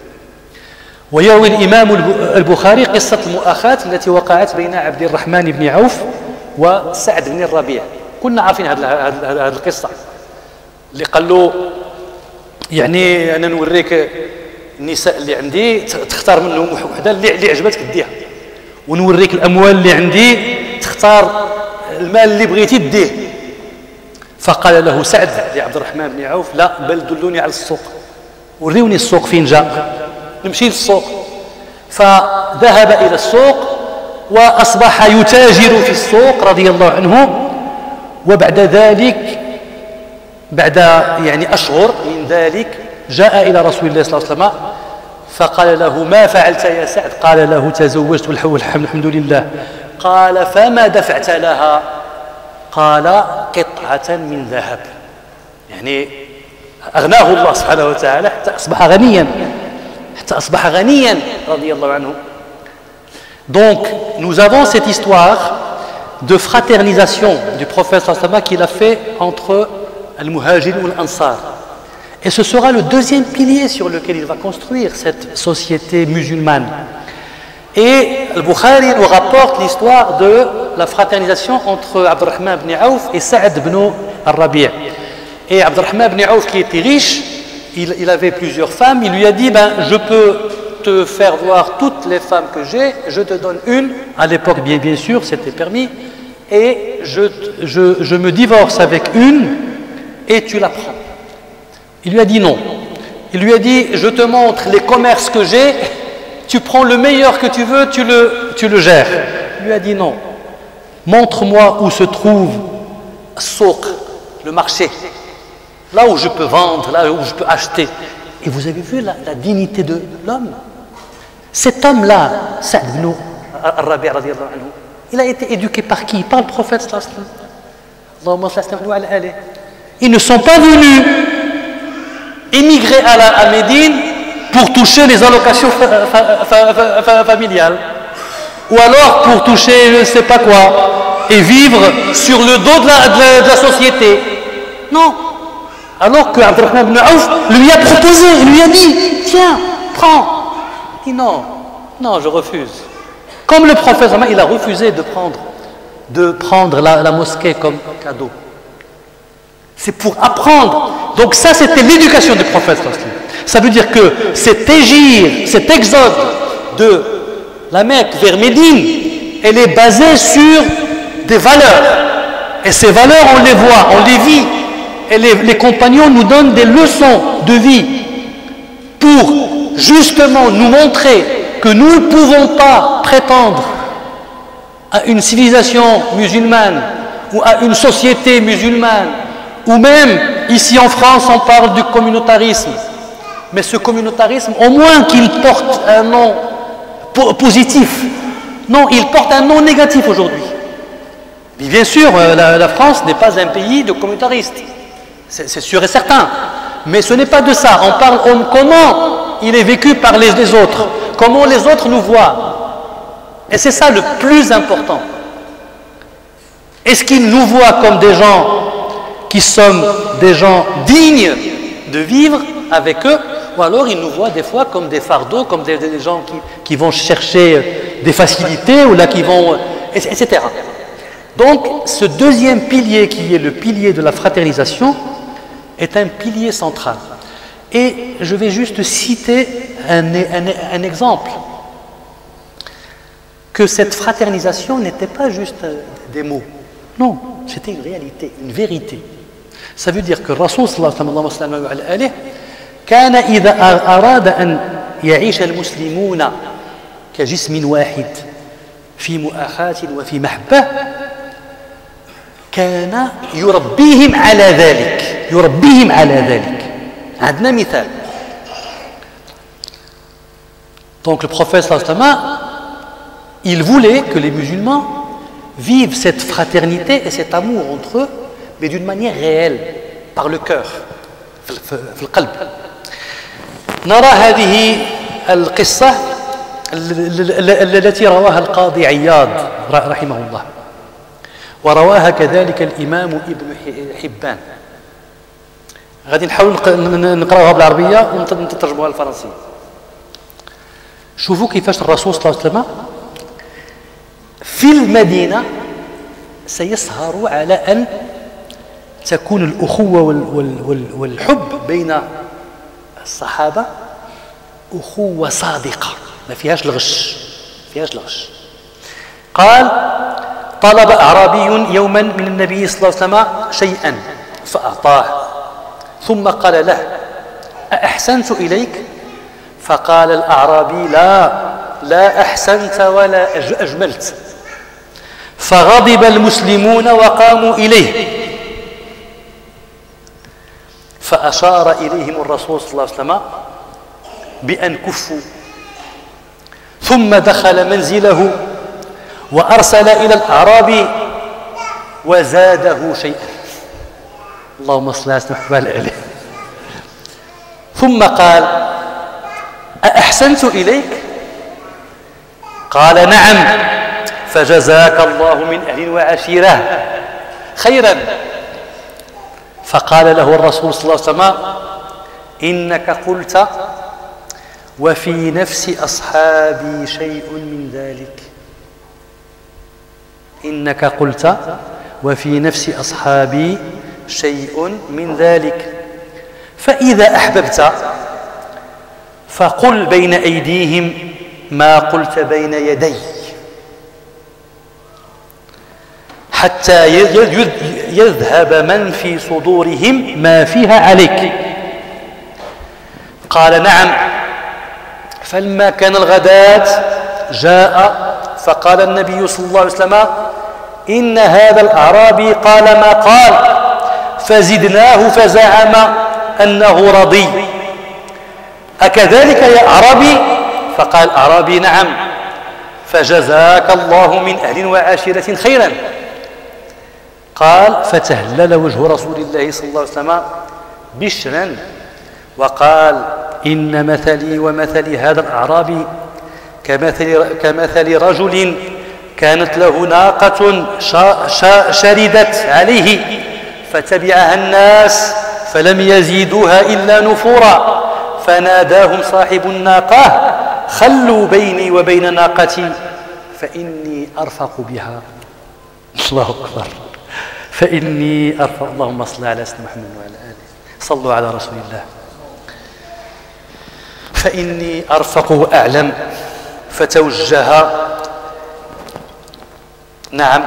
ويروي الإمام البخاري قصة المؤاخاة التي وقعت بين عبد الرحمن بن عوف وسعد بن الربيع. كنا عارفين هذه القصة اللي قال له يعني أنا نوريك النساء اللي عندي تختار منهم وحدة اللي عجبتك ديها، ونوريك الأموال اللي عندي تختار المال اللي بغيتي ديه. فقال له سعد لعبد الرحمن بن عوف لا بل دلوني على السوق، وريوني السوق فين جاء، نمشي للسوق. فذهب إلى السوق وأصبح يتاجر في السوق رضي الله عنه. وبعد ذلك بعد يعني أشهر من ذلك جاء إلى رسول الله صلى الله عليه وسلم فقال له ما فعلت يا سعد؟ قال له تزوجت والحمد لله. قال فما دفعت لها؟ قال قطعة من ذهب. يعني أغناه الله سبحانه وتعالى حتى أصبح غنيا رضي الله عنه. Donc nous avons cette histoire de fraternisation du prophète sallallahu alayhi wa sallam qu'il a fait entre al-muhajir et al-ansar. Et ce sera le deuxième pilier sur lequel il va construire cette société musulmane. Et al-Bukhari nous rapporte l'histoire de la fraternisation entre Abdurrahman ibn Auf et Sa'd ibn al-Rabi'. Et Abdurrahman ibn Auf, qui était riche, il avait plusieurs femmes. Il lui a dit je peux te faire voir toutes les femmes que j'ai, je te donne une. À l'époque, bien sûr, c'était permis. et je me divorce avec une et tu la prends. Il lui a dit non. Il lui a dit, je te montre les commerces que j'ai, tu prends le meilleur que tu veux, tu le gères. Il lui a dit non. Montre-moi où se trouve Souk, le marché, là où je peux vendre, là où je peux acheter. Et vous avez vu la dignité de l'homme. Cet homme-là, Sa'd ibn al-Rabi' radiyallahu anhu, il a été éduqué par qui? Par le prophète sallallahu alayhi wa sallam. Ils ne sont pas venus émigrer à Médine pour toucher les allocations familiales, ou alors pour toucher je ne sais pas quoi, et vivre sur le dos de la société. Non. Alors que Abdurrahman ibn Auf lui a proposé, il lui a dit, tiens, prends. Il dit non, non, je refuse. Comme le prophète, il a refusé de prendre la mosquée comme cadeau. C'est pour apprendre. Donc ça, c'était l'éducation du prophète. Ça veut dire que cet hégire, cet exode de la Mecque vers Médine, elle est basée sur des valeurs. Et ces valeurs, on les voit, on les vit. Et les compagnons nous donnent des leçons de vie pour justement nous montrer que nous ne pouvons pas prétendre à une civilisation musulmane ou à une société musulmane, ou même ici en France on parle du communautarisme, mais ce communautarisme, au moins qu'il porte un nom positif, non, il porte un nom négatif aujourd'hui. Mais bien sûr, la France n'est pas un pays de communautaristes, c'est sûr et certain, mais ce n'est pas de ça. On parle comment il est vécu par les autres, comment les autres nous voient, et c'est ça le plus important. Est-ce qu'ils nous voient comme des gens qui sommes des gens dignes de vivre avec eux, ou alors ils nous voient des fois comme des fardeaux, comme des gens qui vont chercher des facilités, ou là qui vont, etc. Donc ce deuxième pilier, qui est le pilier de la fraternisation, est un pilier central. Et je vais juste citer un exemple, que cette fraternisation n'était pas juste des mots, non, c'était une réalité, une vérité. Ça veut dire que Rasoul sallallahu alayhi wa sallam كان إذا أراد أن يعيش المسلمون كجسم واحد في مؤاخاة وفي محبة كان يربيهم على ذلك. عندنا مثال. Donc le prophète sallallahu alayhi wa sallam, il voulait que les musulmans vivent cette fraternité et cet amour entre eux, mais d'une manière réelle, par le cœur, في القلب. نرى هذه القصة التي رواها القاضي عياض رحمه الله، ورواها كذلك الإمام ابن حبان. غادي نحاول نقراوها بالعربية ونترجموها للفرنسية. شوفوا كيفاش الرسول صلى الله عليه وسلم في المدينة سيسهر على أن تكون الأخوة والحب بين الصحابة أخوة صادقة ما فيهاش الغش. قال: طلب أعرابي يوما من النبي صلى الله عليه وسلم شيئا فأعطاه، ثم قال له: أأحسنت إليك؟ فقال الأعرابي: لا أحسنت ولا أجملت. فغضب المسلمون وقاموا إليه، فأشار إليهم الرسول صلى الله عليه وسلم بأن كفوا، ثم دخل منزله وأرسل إلى الأعرابي وزاده شيئا. اللهم صل على سيدنا. ثم قال: أأحسنت إليك؟ قال: نعم، فجزاك الله من أهل وعشيرة خيرا. فقال له الرسول صلى الله عليه وسلم: إنك قلت وفي نفس أصحابي شيء من ذلك. إنك قلت وفي نفس أصحابي شيء من ذلك، فإذا أحببت فقل بين أيديهم ما قلت بين يدي، حتى يذهب من في صدورهم ما فيها عليك. قال نعم. فلما كان الغداة جاء فقال النبي صلى الله عليه وسلم إن هذا الأعرابي قال ما قال، فزدناه فزعم أنه رضي. أكذلك يا أعرابي؟ فقال الأعرابي نعم. فجزاك الله من أهل وعاشرة خيرا. قال فتهلل وجه رسول الله صلى الله عليه وسلم بشرا وقال إن مثلي ومثل هذا الأعرابي كمثل رجل كانت له ناقة شردت عليه فتبعها الناس فلم يزيدوها إلا نفورا، فناداهم صاحب الناقة خلوا بيني وبين ناقتي فإني أرفق بها. الله أكبر. فإني أرفق. اللهم صل على سيدنا محمد وعلى آله. صلوا على رسول الله. فإني أرفق وأعلم. فتوجه نعم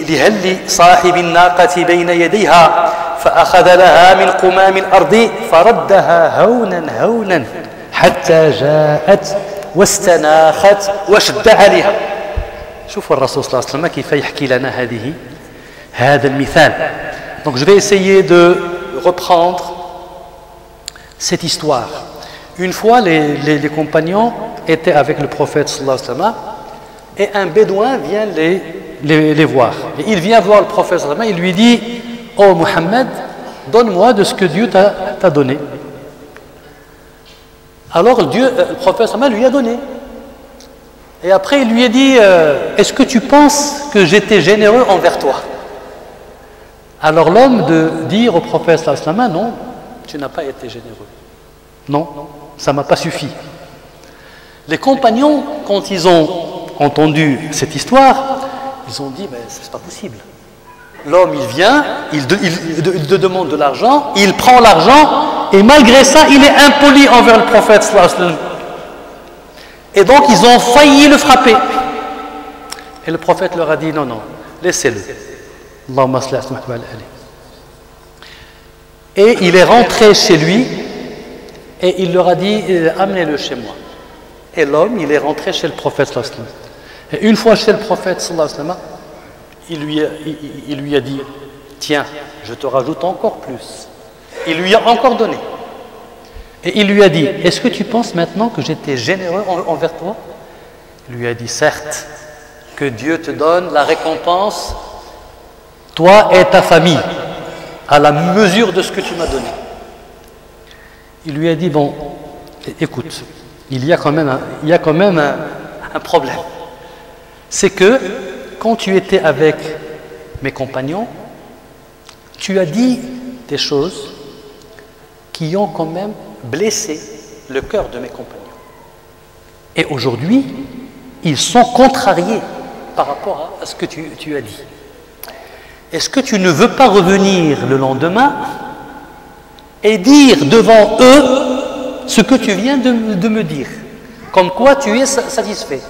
لهل صاحب الناقة بين يديها فأخذ لها من قمام الأرض فردها هونا هونا حتى جاءت واستناخت وشد عليها. شوفوا الرسول صلى الله عليه وسلم كيف يحكي لنا هذا المثال. Donc je vais essayer de reprendre cette histoire. Une fois les compagnons étaient avec le prophète sallallahu alayhi wa sallam et un bédouin vient les voir. Et il vient voir le prophète sallallahu alayhi wa sallam, il lui dit « Oh Muhammad, donne-moi de ce que Dieu t'a donné. » Alors le prophète sallallahu alayhi wa sallam lui a donné. Et après il lui a dit « Est-ce que tu penses que j'étais généreux envers toi ?» Alors l'homme de dire au prophète sallallahu alayhi wa sallam « Non, tu n'as pas été généreux. Non, ça ne m'a pas suffi. » Les compagnons, quand ils ont entendu cette histoire, ils ont dit « Mais c'est pas possible. » L'homme, il vient, il te demande de l'argent, il prend l'argent, et malgré ça, il est impoli envers le prophète sallallahu alayhi wa sallam. Et donc, ils ont failli le frapper. Et le prophète leur a dit « Non, non, laissez-le. » Allahumma salli ala Muhammad. Et il est rentré chez lui, et il leur a dit « Amenez-le chez moi. » Et l'homme, il est rentré chez le prophète sallallahu alayhi wa sallam. Et une fois chez le prophète sallallahu alayhi wa sallam, il lui a dit « Tiens, je te rajoute encore plus. » Il lui a encore donné. Et il lui a dit « Est-ce que tu penses maintenant que j'étais généreux envers toi ?» Il lui a dit « Certes, que Dieu te donne la récompense, toi et ta famille, à la mesure de ce que tu m'as donné. » Il lui a dit « Bon, écoute, il y a quand même un problème. C'est que quand tu étais avec mes compagnons, tu as dit des choses qui ont quand même blessé le cœur de mes compagnons. Et aujourd'hui, ils sont contrariés par rapport à ce que tu as dit. Est-ce que tu ne veux pas revenir le lendemain et dire devant eux ce que tu viens de me dire, comme quoi tu es satisfait?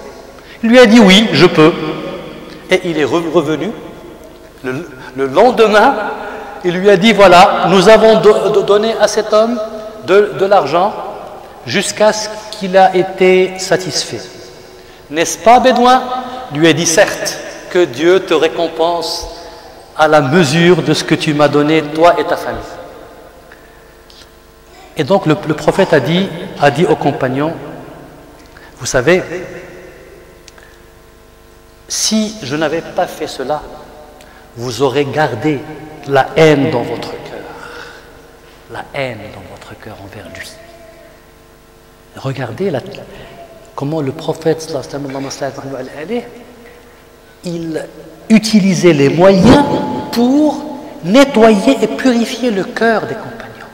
Il lui a dit oui, je peux. Et il est revenu le lendemain. Il lui a dit voilà, nous avons donné à cet homme de l'argent jusqu'à ce qu'il a été satisfait. N'est-ce pas, bédouin? Il lui a dit certes, que Dieu te récompense à la mesure de ce que tu m'as donné, toi et ta famille. Et donc le prophète a dit aux compagnons, vous savez, si je n'avais pas fait cela, vous aurez gardé la haine dans votre cœur. La haine dans votre cœur envers lui. Regardez comment le prophète sallallahu alayhi wa sallam, il utilisait les moyens pour nettoyer et purifier le cœur des compagnons.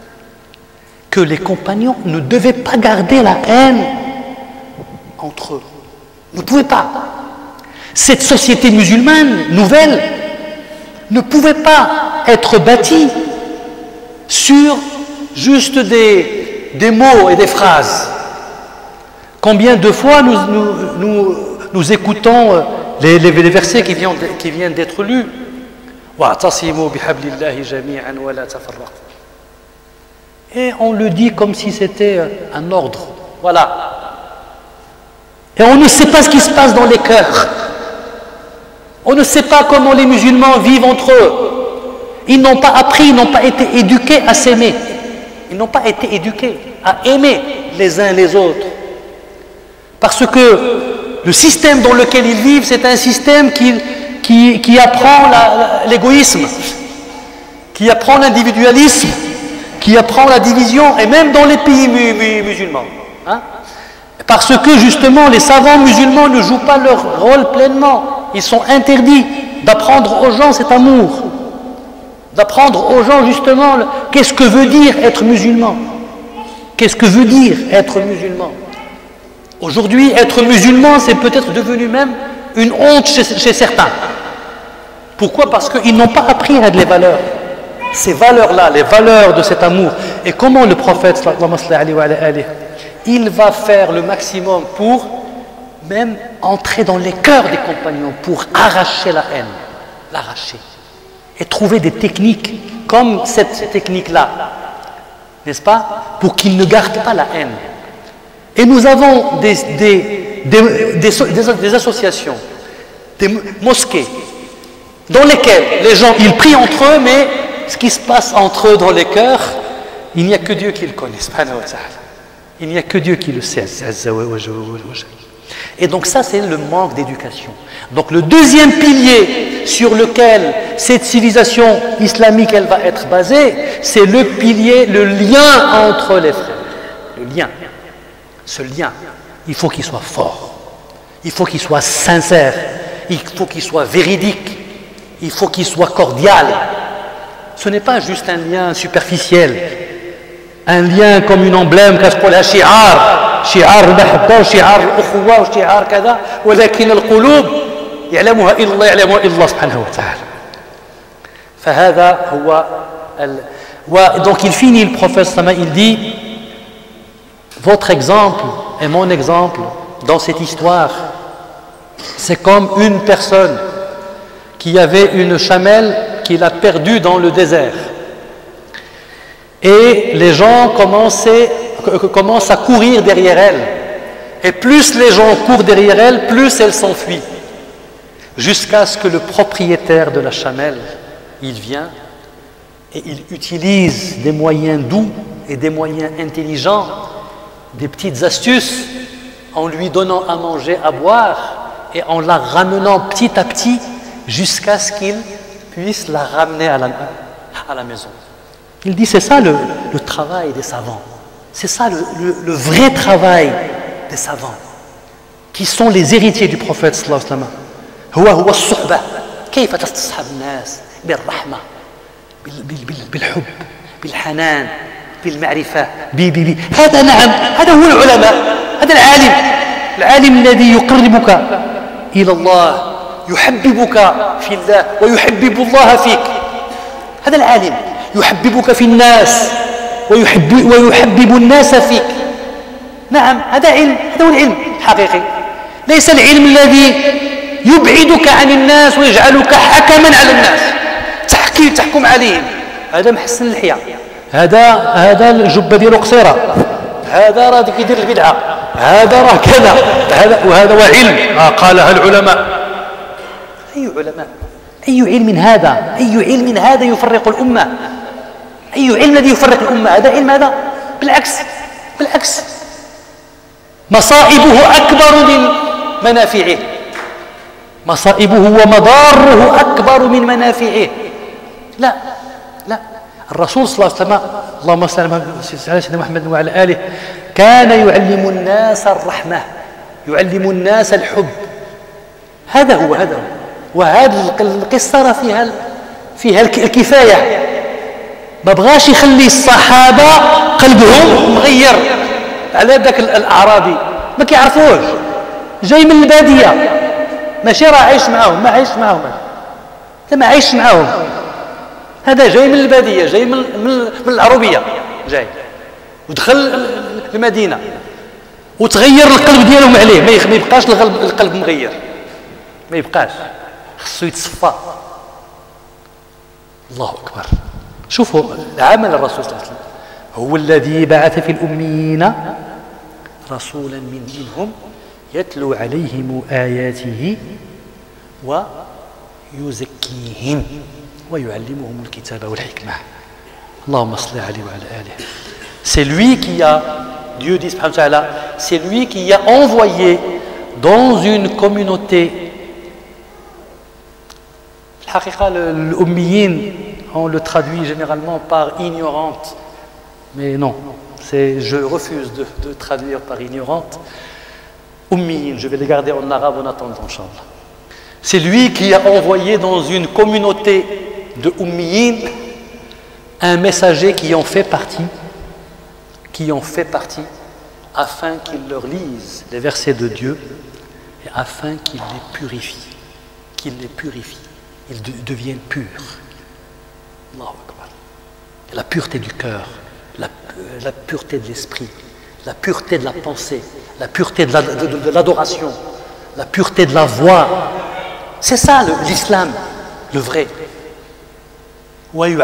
Que les compagnons ne devaient pas garder la haine entre eux. Ne pouvaient pas. Cette société musulmane nouvelle ne pouvait pas être bâtie sur juste des mots et des phrases. Combien de fois nous écoutons les versets qui viennent d'être lus. وَاعْتَصِمُوا بِحَبْلِ اللَّهِ جَمِيعًا وَلَا تَفَرَّقُوا. Et on le dit comme si c'était un ordre. Voilà. Et on ne sait pas ce qui se passe dans les cœurs. On ne sait pas comment les musulmans vivent entre eux. Ils n'ont pas appris, ils n'ont pas été éduqués à s'aimer. Ils n'ont pas été éduqués à aimer les uns les autres. Parce que le système dans lequel ils vivent, c'est un système qui apprend l'égoïsme, qui apprend l'individualisme, qui apprend la division, et même dans les pays musulmans. Hein? Parce que justement, les savants musulmans ne jouent pas leur rôle pleinement. Ils sont interdits d'apprendre aux gens cet amour, d'apprendre aux gens justement qu'est-ce que veut dire être musulman. Qu'est-ce que veut dire être musulman? Aujourd'hui, être musulman, c'est peut-être devenu même une honte chez certains. Pourquoi? Parce qu'ils n'ont pas appris à les valeurs. Ces valeurs-là, les valeurs de cet amour. Et comment le prophète, il va faire le maximum pour même entrer dans les cœurs des compagnons, pour arracher la haine, l'arracher. Et trouver des techniques comme cette technique-là, n'est-ce pas? Pour qu'ils ne gardent pas la haine. Et nous avons des associations, des mosquées, dans lesquelles les gens, ils prient entre eux, mais ce qui se passe entre eux dans les cœurs, il n'y a que Dieu qui le connaît, subhanahu wa ta'ala. Il n'y a que Dieu qui le sait. Et donc ça, c'est le manque d'éducation. Donc le deuxième pilier sur lequel cette civilisation islamique, elle va être basée, c'est le pilier, le lien entre les frères. Le lien. Ce lien, il faut qu'il soit fort. Il faut qu'il soit sincère. Il faut qu'il soit véridique. Il faut qu'il soit cordial. Ce n'est pas juste un lien superficiel. Un lien comme une emblème كتقول لها شعار المحبة وشعار الأخوة وشعار كذا ولكن القلوب يعلمها إلا الله يعلمها إلا الله سبحانه وتعالى. فهذا هو donc il finit le prophète il dit votre exemple et mon exemple dans cette histoire, c'est comme une personne qui avait une chamelle qu'il a perdue dans le désert. Et les gens commencent à courir derrière elle. Et plus les gens courent derrière elle, plus elle s'enfuit. Jusqu'à ce que le propriétaire de la chamelle, il vient et il utilise des moyens doux et des moyens intelligents, des petites astuces, en lui donnant à manger, à boire, et en la ramenant petit à petit jusqu'à ce qu'il puisse la ramener à la maison. Il dit c'est ça le travail des savants. C'est ça le vrai travail des savants, qui sont les héritiers du prophète sallallahu alayhi wa sallam. هو الصحبة. كيف تستصحب الناس بالرحمة بالحب بالحنان بالمعرفة هذا نعم، هذا هو العلماء، هذا العالم الذي يقربك إلى الله، يحببك في الله ويحبب الله فيك. هذا العالم يحببك في الناس ويحبب الناس فيك. نعم، هذا علم، هذا هو العلم الحقيقي. ليس العلم الذي يبعدك عن الناس ويجعلك حكما على الناس، تحكم عليهم. هذا محسن اللحية، هذا الجبة ديالو قصيرة، هذا راه كيدير البدعة، هذا راه كذا، وهذا علم قالها العلماء. أي علماء؟ أي علم هذا؟ أي علم هذا يفرق الأمة؟ أي علم الذي يفرق الأمة؟ هذا علم، هذا بالعكس مصائبه أكبر من منافعه، مصائبه ومضاره أكبر من منافعه. لا، الرسول صلى الله عليه وسلم، اللهم صل على سيدنا محمد وعلى آله، كان يعلم الناس الرحمة، يعلم الناس الحب. هذا هو. وهذه القصة راه فيها الكفاية. ما بغاش يخلي الصحابة قلبهم مغير على ذاك الأعرابي، ما كيعرفوش، جاي من البادية، ماشي راه عايش معاهم، ما عايش معاهم، هذا جاي من البادية، جاي من العروبية، جاي ودخل المدينة وتغير القلب ديالهم عليه، ما يبقاش القلب مغير، ما يبقاش خصو يتصفى الله أكبر شوفوا عمل الرسول صلى الله عليه وسلم هو الذي بعث في الأميين رسولا منهم يتلو عليهم آياته ويزكيهم ويعلمهم الكتاب والحكمة اللهم صل عليه وعلى آله. C'est lui qui a, Dieu dit subhanahu wa ta'ala, c'est lui qui a envoyé dans une communauté. L'ummiyin, on le traduit généralement par ignorante, mais non, je refuse de traduire par ignorante. Ummiyin, je vais les garder en arabe en attendant, Inch'Allah. C'est lui qui a envoyé dans une communauté de ummiyin un messager qui en fait partie, afin qu'il leur lise les versets de Dieu et afin qu'il les purifie, ils deviennent purs. Allahu Akbar. La pureté du cœur, la pureté de l'esprit, la pureté de la pensée, la pureté de l'adoration, la pureté de la voix. C'est ça l'islam, le vrai. Et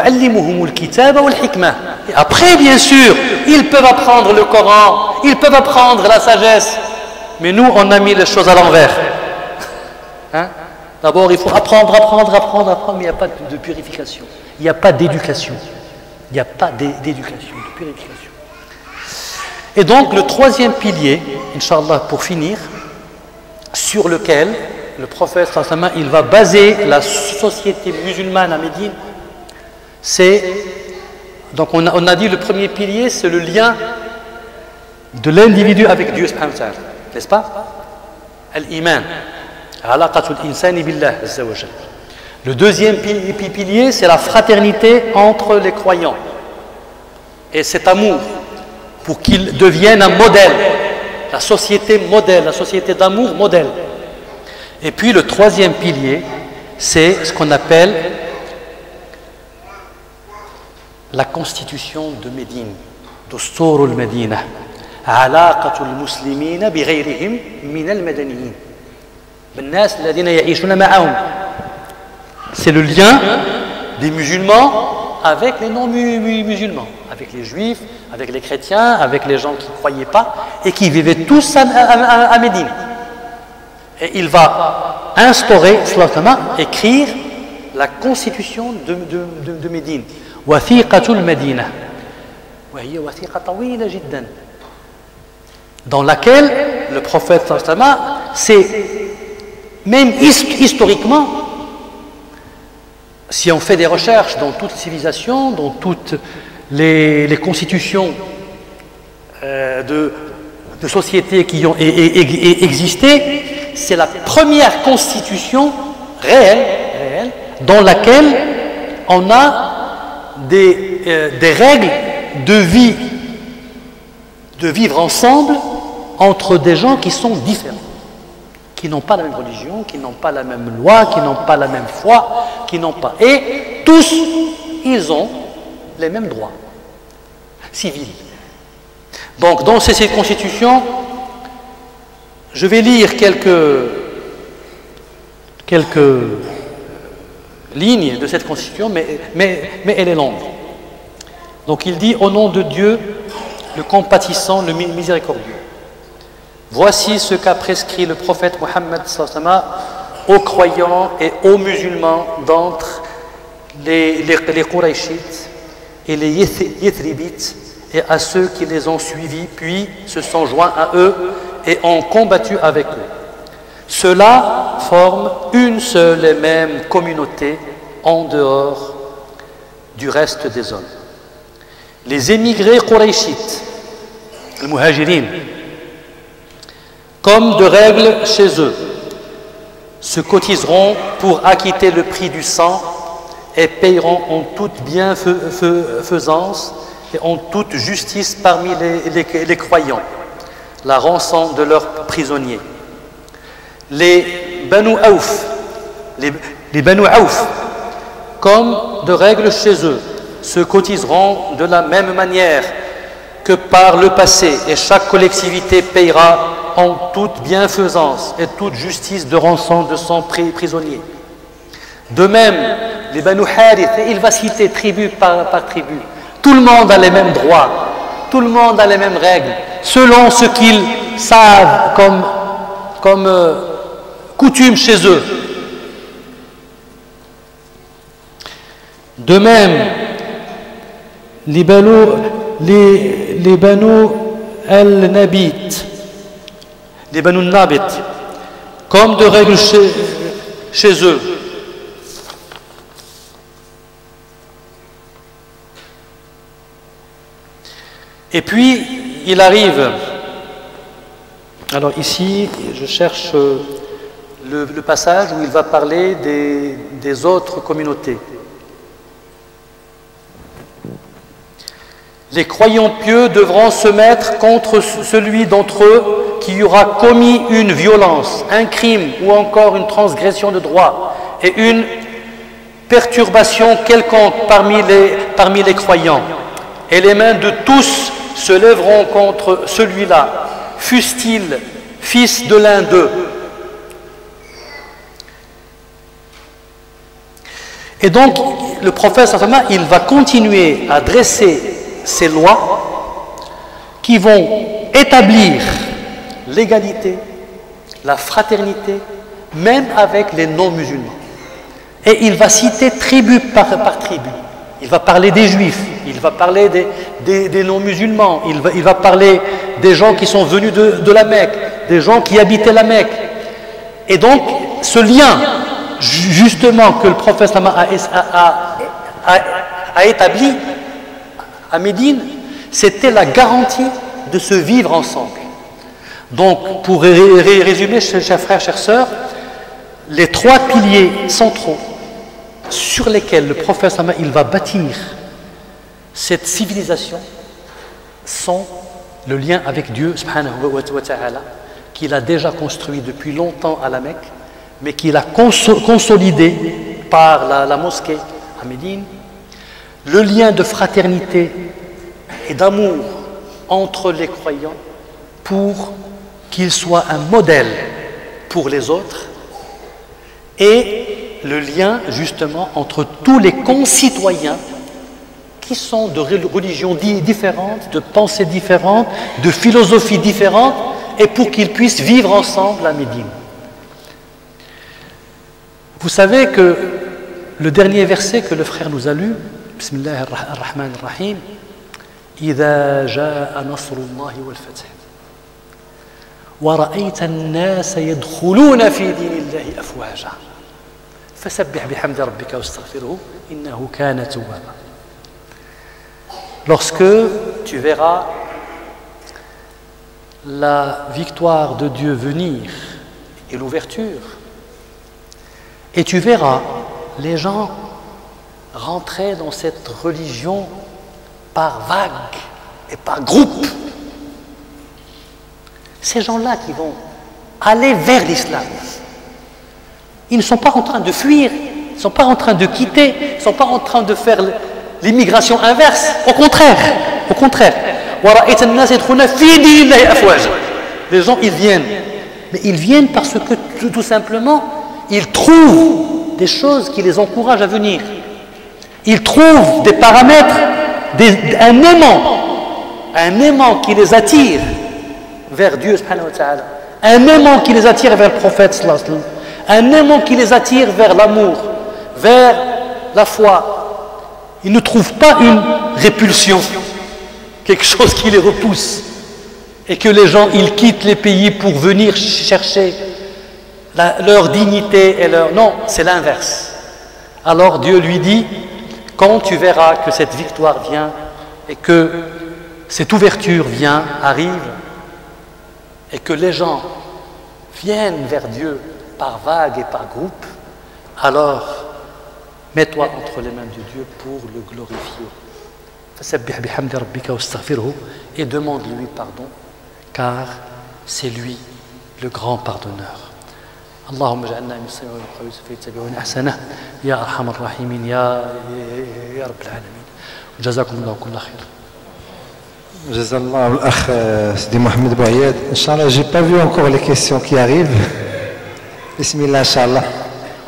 après, bien sûr, ils peuvent apprendre le Coran, ils peuvent apprendre la sagesse, mais nous, on a mis les choses à l'envers. Hein? D'abord, il faut apprendre, mais il n'y a pas de purification, il n'y a pas d'éducation, de purification. Et donc, le troisième pilier, Inch'Allah, pour finir, sur lequel le prophète, il va baser la société musulmane à Médine, c'est, donc on a dit le premier pilier, c'est le lien de l'individu avec Dieu, n'est-ce pas? Al-Iman, alaqatul insani billah azza wa jalla. Le deuxième pilier, c'est la fraternité entre les croyants. Et cet amour, pour qu'il devienne un modèle, la société d'amour modèle. Et puis le troisième pilier, c'est ce qu'on appelle la constitution de Médine, Dustur al-Medina, alaqatul muslimina bi ghayrihim min al-madaniyin, بالناس الذين يعيشون معهم. C'est le lien des musulmans avec les non-musulmans, avec les juifs, avec les chrétiens, avec les gens qui ne croyaient pas et qui vivaient tous à Médine. Et il va instaurer, écrire la constitution de Médine. وثيقة المدينة وهي وثيقة طويلة جدا dans laquelle le prophète c'est même historiquement, si on fait des recherches dans toute civilisation, dans toutes les constitutions de sociétés qui ont existé, c'est la première constitution réelle dans laquelle on a des règles de vie, de vivre ensemble entre des gens qui sont différents, qui n'ont pas la même religion, qui n'ont pas la même loi, qui n'ont pas la même foi, et tous, ils ont les mêmes droits civils. Donc, dans ces constitutions, je vais lire quelques ligne de cette constitution, mais elle est longue. Donc il dit: au nom de Dieu, le compatissant, le miséricordieux. Voici ce qu'a prescrit le prophète Mohammed aux croyants et aux musulmans d'entre les Qurayshites et les Yethribites et à ceux qui les ont suivis puis se sont joints à eux et ont combattu avec eux. Ceux-là forment une seule et même communauté en dehors du reste des hommes. Les émigrés Qurayshites, les Muhajirin, comme de règle chez eux, se cotiseront pour acquitter le prix du sang et payeront en toute bienfaisance et en toute justice parmi les croyants la rançon de leurs prisonniers. Les Banu Auf, comme de règle chez eux, se cotiseront de la même manière que par le passé, et chaque collectivité payera en toute bienfaisance et toute justice de rançon de son prisonnier. De même, les Banu Harith, il va citer tribu par tribu. Tout le monde a les mêmes droits, tout le monde a les mêmes règles, selon ce qu'ils savent comme coutume chez eux. De même, les Banu al-Nabit, les Banu Nabit, comme de règles chez eux. Et puis, il arrive, alors ici, je cherche le passage où il va parler des autres communautés. Les croyants pieux devront se mettre contre celui d'entre eux qui aura commis une violence, un crime ou encore une transgression de droit et une perturbation quelconque parmi les croyants. Et les mains de tous se lèveront contre celui-là, fût-il fils de l'un d'eux. Et donc, le prophète, il va continuer à dresser ces lois qui vont établir l'égalité, la fraternité, même avec les non-musulmans. Et il va citer tribu par tribu. Il va parler des juifs, il va parler des non-musulmans, il va parler des gens qui sont venus de la Mecque, des gens qui habitaient la Mecque. Et donc, ce lien, justement, que le prophète a établi à Médine, c'était la garantie de se vivre ensemble. Donc, pour résumer, chers frères, chères sœurs, les trois piliers centraux sur lesquels le prophète il va bâtir cette civilisation sont le lien avec Dieu subhanahu wa ta'ala, qu'il a déjà construit depuis longtemps à la Mecque, mais qu'il a consolidé par la mosquée à Médine, le lien de fraternité et d'amour entre les croyants pour qu'ils soient un modèle pour les autres, et le lien justement entre tous les concitoyens qui sont de religions différentes, de pensées différentes, de philosophies différentes, et pour qu'ils puissent vivre ensemble à Médine. Vous savez que le dernier verset que le frère nous a lu, Bismillah ar-Rahman ar-Rahim, إذا جاء نصر الله والفتح ورأيت الناس يدخلون في دين الله أفواجا فسبح بحمد ربك واستغفره إنه كان توابا. Lorsque tu verras la victoire de Dieu venir et l'ouverture, et tu verras les gens rentrer dans cette religion par vagues et par groupes. Ces gens-là qui vont aller vers l'islam, ils ne sont pas en train de fuir, ils ne sont pas en train de quitter, ils ne sont pas en train de faire l'immigration inverse. Au contraire, au contraire. Les gens, ils viennent. Mais ils viennent parce que, tout simplement, ils trouvent des choses qui les encouragent à venir. Ils trouvent des paramètres, un aimant qui les attire vers Dieu, un aimant qui les attire vers le prophète, un aimant qui les attire vers l'amour, vers la foi. Ils ne trouvent pas une répulsion, quelque chose qui les repousse, et que les gens, ils quittent les pays pour venir chercher leur dignité et leur... Non, c'est l'inverse. Alors Dieu lui dit, quand tu verras que cette victoire vient et que cette ouverture arrive, et que les gens viennent vers Dieu par vagues et par groupes, alors mets-toi entre les mains de Dieu pour le glorifier. Et demande-lui pardon, car c'est lui le grand pardonneur. اللهم اجعلنا من السميع والقوي فيتبعون احسنه يا ارحم الراحمين يا رب العالمين. جزاكم الله كل خير. Jazallah al-Akh Sidi Mohamed Bouayed. Inch'Allah, j'ai pas vu encore les questions qui arrivent. Bismillah, Inch'Allah.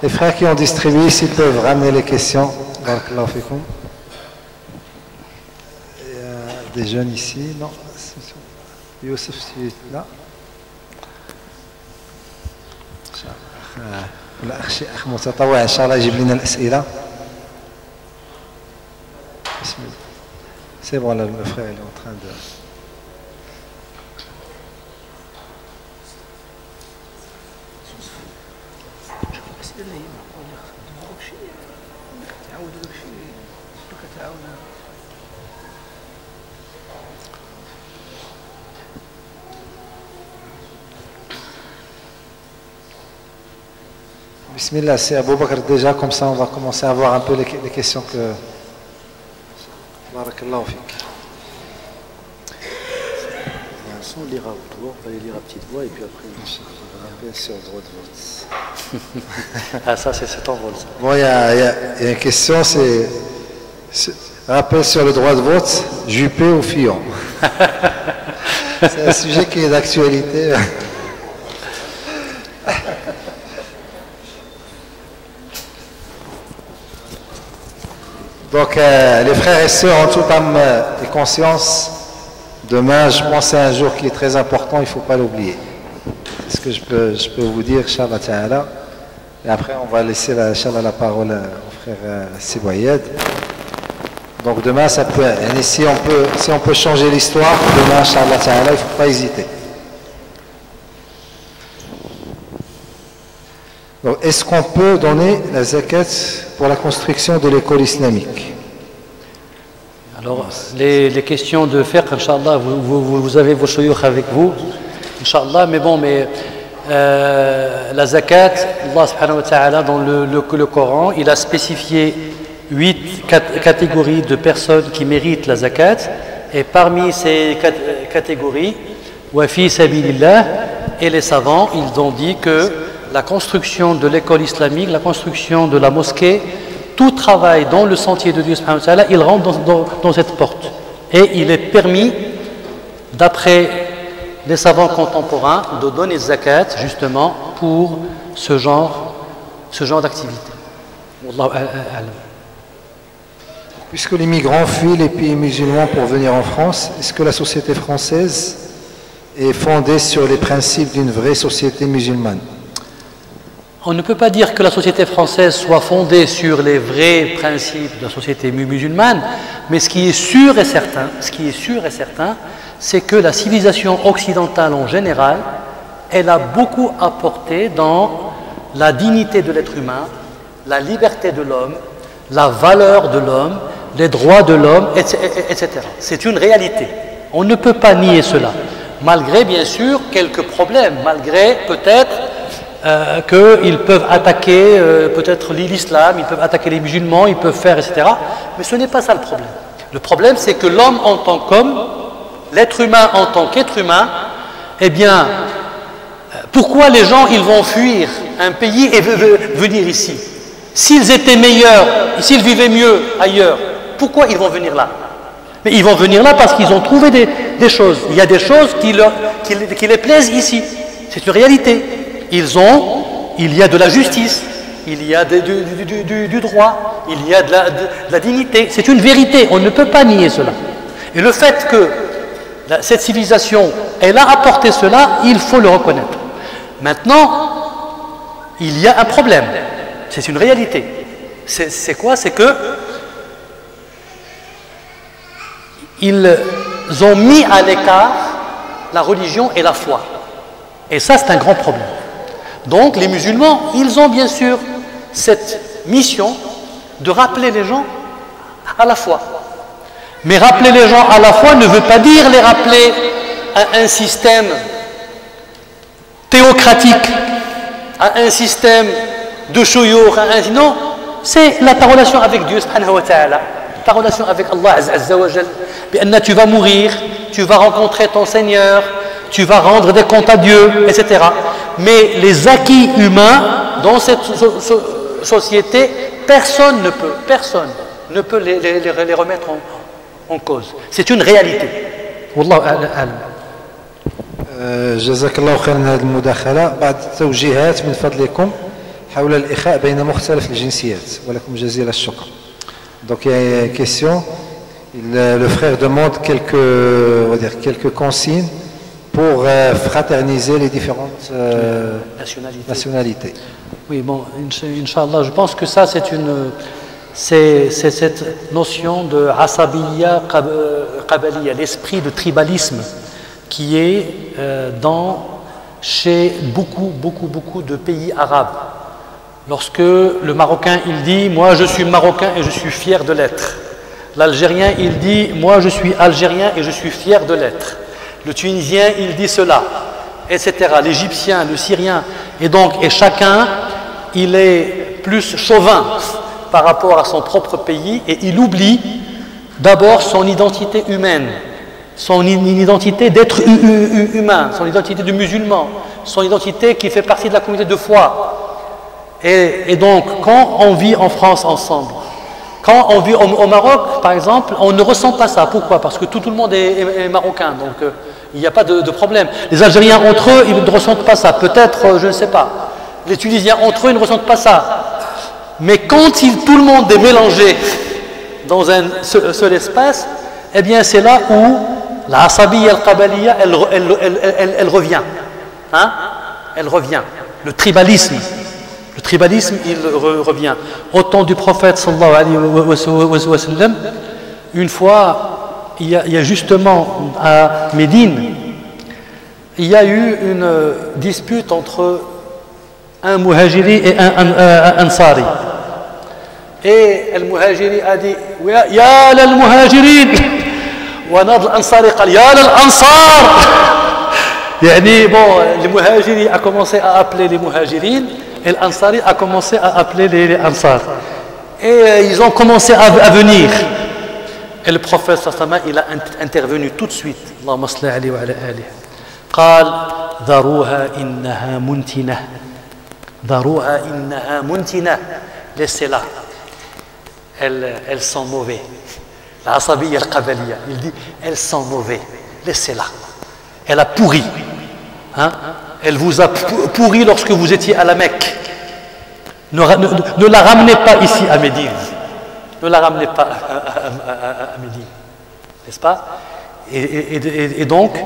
Les frères qui ont distribué, s'ils peuvent ramener les questions. Barakallahu fikoum. Il y a des jeunes ici, non? Youssef, tu es là? الأخ شيخ متطوع إن شاء الله يجيب لنا الأسئلة. بسم الله. C'est bon, là, le frère il est en train de... Bismillah, c'est Abou Bakr déjà, comme ça on va commencer à voir un peu les questions que... Barakallahu fik. Il y a un son, on lira autour, on va les lire à petite voix et puis après... Bien sûr, droit de vote. Ah ça c'est cet envol ça. Bon, il y a une question, c'est... Rappel sur le droit de vote, Juppé ou Fillon. C'est un sujet qui est d'actualité. Donc, les frères et sœurs, en toute âme et conscience, demain, je pense que c'est un jour qui est très important, il ne faut pas l'oublier. C'est ce que je peux vous dire, Inch'Allah Ta'ala. Et après, on va laisser la parole au frère Siboyed. Donc, demain, ça peut, si on peut changer l'histoire, demain, Inch'Allah Ta'ala, il ne faut pas hésiter. Donc, est-ce qu'on peut donner la zakat pour la construction de l'école islamique? Alors, les questions de fiqh, Inch'Allah, vous avez vos shuyukh avec vous, Inch'Allah, mais la zakat, Allah subhanahu wa ta'ala, dans le Coran, il a spécifié 8 catégories de personnes qui méritent la zakat, et parmi ces catégories, wa fi sabilillah, et les savants, ils ont dit que la construction de l'école islamique, la construction de la mosquée, tout travail dans le sentier de Dieu, il rentre dans cette porte. Et il est permis, d'après les savants contemporains, de donner zakat justement pour ce genre d'activité. Wallahu a'lam. Puisque les migrants fuient les pays musulmans pour venir en France, est-ce que la société française est fondée sur les principes d'une vraie société musulmane? On ne peut pas dire que la société française soit fondée sur les vrais principes de la société musulmane, mais ce qui est sûr et certain, c'est que la civilisation occidentale en général, elle a beaucoup apporté dans la dignité de l'être humain, la liberté de l'homme, la valeur de l'homme, les droits de l'homme, etc. C'est une réalité. On ne peut pas nier cela, malgré bien sûr quelques problèmes, malgré peut-être qu'ils peuvent attaquer peut-être l'islam, ils peuvent attaquer les musulmans, ils peuvent faire, etc. Mais ce n'est pas ça le problème. Le problème, c'est que l'homme en tant qu'homme, l'être humain en tant qu'être humain, eh bien, pourquoi les gens ils vont fuir un pays et venir ici? S'ils étaient meilleurs, s'ils vivaient mieux ailleurs, pourquoi ils vont venir là? Mais ils vont venir là parce qu'ils ont trouvé des choses. Il y a des choses qui les plaisent ici. C'est une réalité. Il y a de la justice, il y a du droit, il y a de la dignité. C'est une vérité, on ne peut pas nier cela. Et le fait que cette civilisation, elle a apporté cela, il faut le reconnaître. Maintenant, il y a un problème. C'est une réalité. C'est quoi? C'est que ils ont mis à l'écart la religion et la foi. Et ça, c'est un grand problème. Donc, les musulmans, ils ont bien sûr cette mission de rappeler les gens à la foi. Mais rappeler les gens à la foi ne veut pas dire les rappeler à un système théocratique, à un système de shuyukh, non, c'est ta relation avec Dieu subhanahu wa ta'ala, ta relation avec Allah azza wa jal. Tu vas mourir, tu vas rencontrer ton Seigneur, tu vas rendre des comptes à Dieu, etc. Mais les acquis humains dans cette société, personne ne peut les remettre en cause. C'est une réalité. والله أعلم. جزاك الله خيرا هذه المداخلة. بعض التوجيهات من فضلكم حول الإخاء بين مختلف الجنسيات ولكم جزيل الشكر. Donc il y a une question. Le frère demande quelques consignes pour fraterniser les différentes nationalités. Oui, bon, Inch'Allah, je pense que ça c'est cette notion de asabiya qabaliya, l'esprit de tribalisme qui est chez beaucoup de pays arabes. Lorsque le Marocain il dit moi je suis Marocain et je suis fier de l'être, l'Algérien il dit moi je suis Algérien et je suis fier de l'être, le Tunisien il dit cela, etc., l'Égyptien, le Syrien, et chacun il est plus chauvin par rapport à son propre pays et il oublie d'abord son identité humaine, son identité d'être humain, son identité de musulman, son identité qui fait partie de la communauté de foi. Et donc, quand on vit en France ensemble, quand on vit au Maroc, par exemple, on ne ressent pas ça. Pourquoi? Parce que tout le monde est marocain, donc il n'y a pas de problème. Les Algériens entre eux, ils ne ressentent pas ça. Peut-être, je ne sais pas. Les Tunisiens entre eux, ils ne ressentent pas ça. Mais quand tout le monde est mélangé dans un seul espace, eh bien c'est là où la asabiya al-qabaliya, elle revient. Hein? Elle revient. Le tribalisme, il revient. Au temps du prophète sallallahu alayhi wa sallam, une fois, il y a justement à Médine, il y a eu une dispute entre un muhajiri et un ansari. Et le muhajiri a dit Ya lal muhajirin wa nad al-ansari qal Ya lal ansar. Le muhajiri a commencé à appeler les muhajirin et l'Ansari a commencé à appeler les Ansar. Et ils ont commencé à venir. Et le prophète sallallahu alayhi wa sallam, il a intervenu tout de suite. Allahumma salli alayhi wa ala alihi. قال ذروها إنها منتنة. ذروها إنها منتنة. Laissez-la. Elles sont mauvais. La asabiya al-qabaliya. Il dit, elles sont mauvais. Laissez-la. Elle a pourri. Hein? Elle vous a pourri lorsque vous étiez à la Mecque. Ne la ramenez pas ici à Médine. Ne la ramenez pas à Médine. N'est-ce pas? Et donc,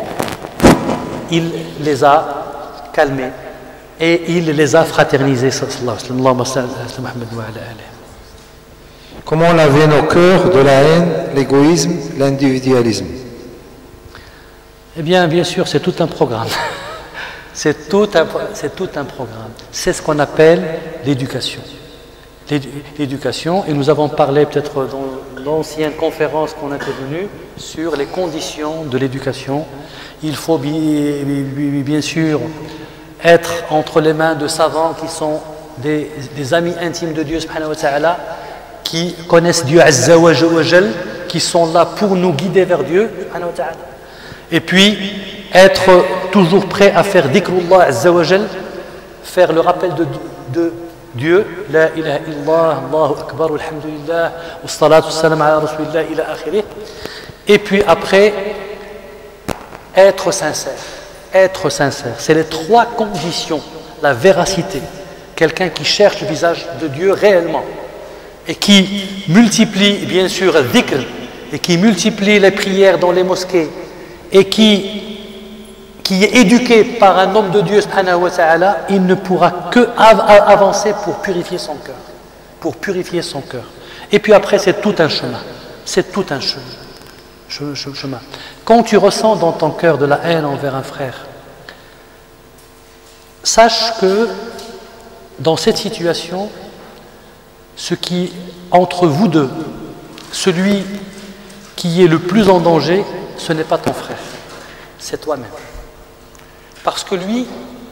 il les a calmés et il les a fraternisés. Comment laver nos cœurs de la haine, l'égoïsme, l'individualisme? Eh bien sûr, c'est tout un programme. C'est tout un programme. C'est ce qu'on appelle l'éducation. L'éducation, et nous avons parlé peut-être dans l'ancienne conférence qu'on était venue sur les conditions de l'éducation. Il faut bien sûr être entre les mains de savants qui sont des amis intimes de Dieu subhanahu wa ta'ala, qui connaissent Dieu azza wa jal, qui sont là pour nous guider vers Dieu subhanahu wa ta'ala. Et puis être toujours prêt à faire dhikrullah azza wa jal, faire le rappel de Dieu, la ilaha illallah, Allahu akbar, alhamdulillah, wa salatu wa salam ala rasulillah, ila akhirih. Et puis après, être sincère. Être sincère. C'est les trois conditions. La véracité. Quelqu'un qui cherche le visage de Dieu réellement et qui multiplie bien sûr le dhikr et qui multiplie les prières dans les mosquées et qui est éduqué par un homme de Dieu subhanahu wa ta'ala, il ne pourra que avancer pour purifier son cœur. Pour purifier son cœur. Et puis après, c'est tout un chemin. C'est tout un chemin. Quand tu ressens dans ton cœur de la haine envers un frère, sache que dans cette situation, ce qui, entre vous deux, celui qui est le plus en danger, ce n'est pas ton frère, c'est toi-même. Parce que lui,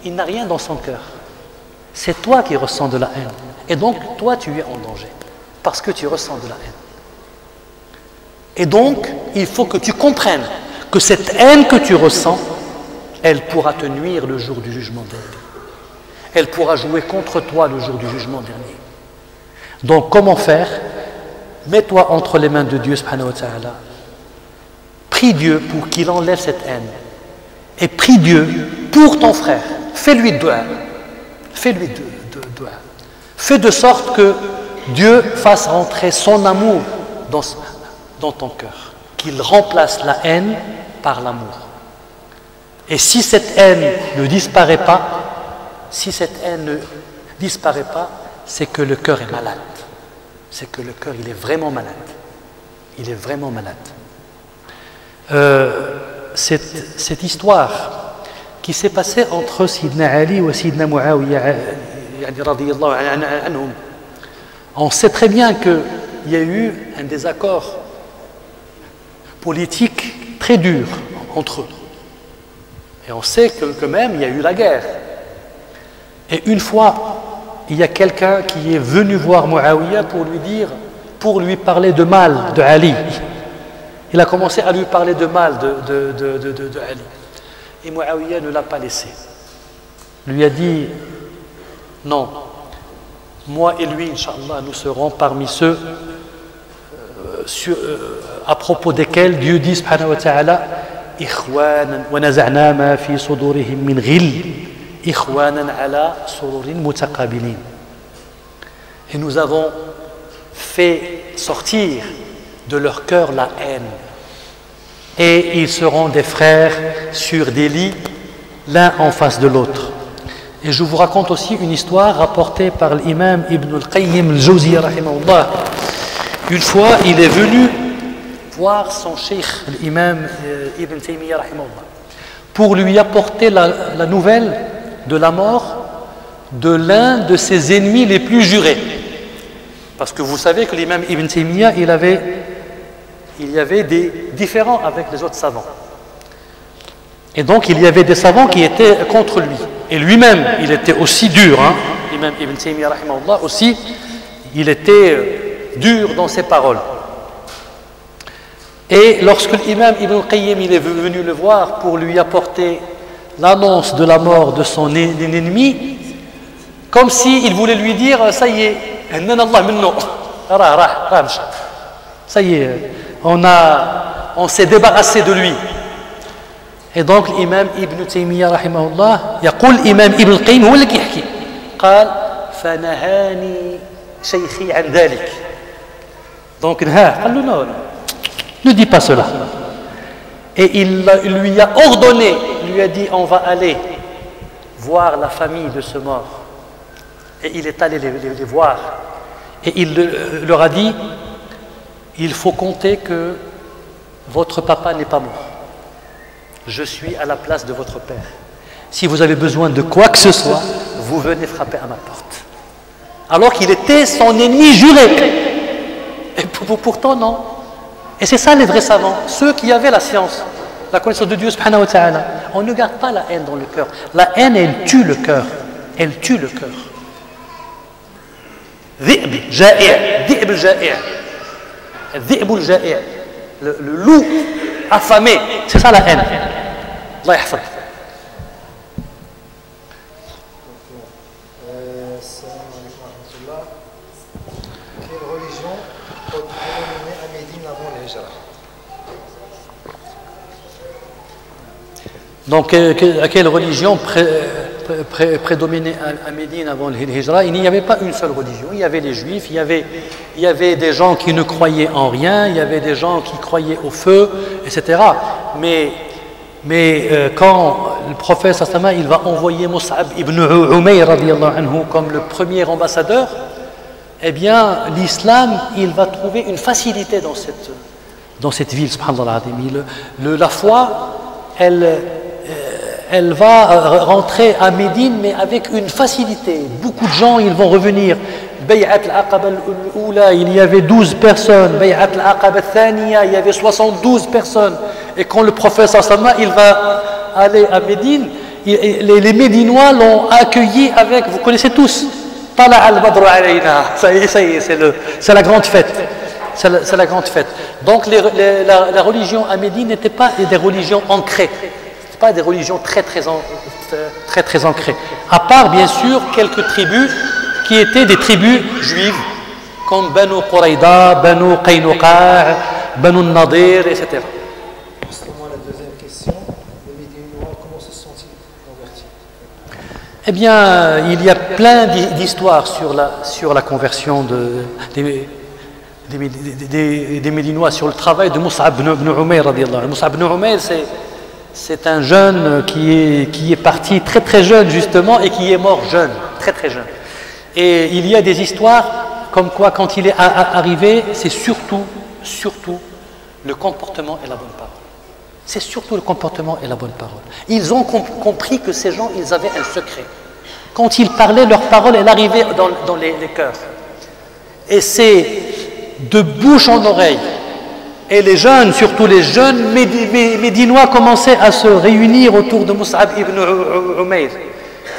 il n'a rien dans son cœur. C'est toi qui ressens de la haine. Et donc, toi, tu es en danger. Parce que tu ressens de la haine. Et donc, il faut que tu comprennes que cette haine que tu ressens, elle pourra te nuire le jour du jugement dernier. Elle pourra jouer contre toi le jour du jugement dernier. Donc, comment faire? Mets-toi entre les mains de Dieu, subhanahu wa ta'ala. prie Dieu pour qu'il enlève cette haine. Et prie Dieu pour ton frère. Fais-lui dua. Fais-lui dua. Fais de sorte que Dieu fasse rentrer son amour dans ton cœur. Qu'il remplace la haine par l'amour. Et si cette haine ne disparaît pas, c'est que le cœur est malade. C'est que le cœur, il est vraiment malade. Il est vraiment malade. Cette histoire qui s'est passée entre Sidna Ali et Sidna Muawiyah, on sait très bien qu'il y a eu un désaccord politique très dur entre eux. Et on sait que même il y a eu la guerre. Et une fois, il y a quelqu'un qui est venu voir Muawiyah pour lui parler de mal de Ali. Il a commencé à lui parler de mal de Ali. Et Muawiyah ne l'a pas laissé. Il lui a dit, non, moi et lui, Inch'Allah, nous serons parmi ceux à propos desquels Dieu dit, subhanahu wa ta'ala, إخوانا ونزعنا ما في صدورهم من غل إخوانا على سرور متقابلين. Et nous avons fait sortir de leur cœur la haine. Et ils seront des frères sur des lits, l'un en face de l'autre. Et je vous raconte aussi une histoire rapportée par l'imam Ibn al-Qayyim al-Jawziyya rahimahullah. Une fois, il est venu voir son cheikh, l'imam Ibn Taymiyyah rahimahullah, pour lui apporter la nouvelle de la mort de l'un de ses ennemis les plus jurés. Parce que vous savez que l'imam Ibn Taymiyyah, il y avait des différends avec les autres savants. Et donc il y avait des savants qui étaient contre lui. Et lui-même, il était aussi dur. L'imam Ibn Taymiyyah rahimahullah aussi, il était dur dans ses paroles. Et lorsque l'imam Ibn Qayyim il est venu le voir pour lui apporter l'annonce de la mort de son ennemi, comme s'il voulait lui dire, ça y est, ça y est, on s'est débarrassé de lui. Et donc l'imam Ibn Taymiyyah rahimahullah, يقول الإمام ابن القيم هو اللي كيحكي قال فنهاني شيخي عن ذلك. Donc قال له non, ne dis pas cela. Et il lui a ordonné, il lui a dit, on va aller voir la famille de ce mort. Et il est allé les voir. Et il leur a dit, il faut compter que votre papa n'est pas mort. Je suis à la place de votre père. Si vous avez besoin de quoi que ce soit, vous venez frapper à ma porte. Alors qu'il était son ennemi juré. Et pourtant, non. Et c'est ça les vrais savants, ceux qui avaient la science, la connaissance de Dieu subhanahu wa ta'ala. On ne garde pas la haine dans le cœur. La haine, elle tue le cœur. Elle tue le cœur. Dhi'b al-ja'i'. Le loup affamé, c'est ça la haine. Allah yahfad. Quelle religion prédominait à Médine avant l'Hijra? Donc, quelle religion prédominait à Médine avant l'Hijra? Il n'y avait pas une seule religion. Il y avait les Juifs, il y avait des gens qui ne croyaient en rien, il y avait des gens qui croyaient au feu, etc. Mais quand le prophète sallallahu alayhi wa sallam, il va envoyer Mus'ab ibn Umayr radiyallahu anhu comme le premier ambassadeur, eh bien l'islam, il va trouver une facilité dans cette ville, subhanallah. La foi, elle va rentrer à Médine, mais avec une facilité. Beaucoup de gens, ils vont revenir. Bay'at al-Aqaba al-Oula, il y avait 12 personnes. Bay'at al-Aqaba al-Thaniya, il y avait 72 personnes. Et quand le prophète sallallahu alayhi wa sallam, il va aller à Médine, les Médinois l'ont accueilli avec, vous connaissez tous, Tala al-Badr alayna. Ça y est, c'est la grande fête. C'est la grande fête. Donc la religion à Médine n'était pas des religions ancrées. Pas des religions très ancrées. À part, bien sûr, quelques tribus qui étaient des tribus juives, comme Banu Qurayda, Banu Qaynuqa, Banu Nadir, etc. Eh bien, il y a plein d'histoires sur la conversion des Médinois, sur le travail de Mus'ab ibn Umayr radiyallahu anhu. Mus'ab ibn Umayr, c'est un jeune qui est parti très très jeune justement et qui est mort jeune, très très jeune. Et il y a des histoires comme quoi quand il est arrivé, c'est surtout le comportement et la bonne parole. C'est surtout le comportement et la bonne parole. Ils ont compris que ces gens, ils avaient un secret. Quand ils parlaient, leur parole, elle arrivait dans les cœurs. Et c'est de bouche en oreille. Et les jeunes, surtout les jeunes Médinois, commençaient à se réunir autour de Mus'ab ibn Umayr.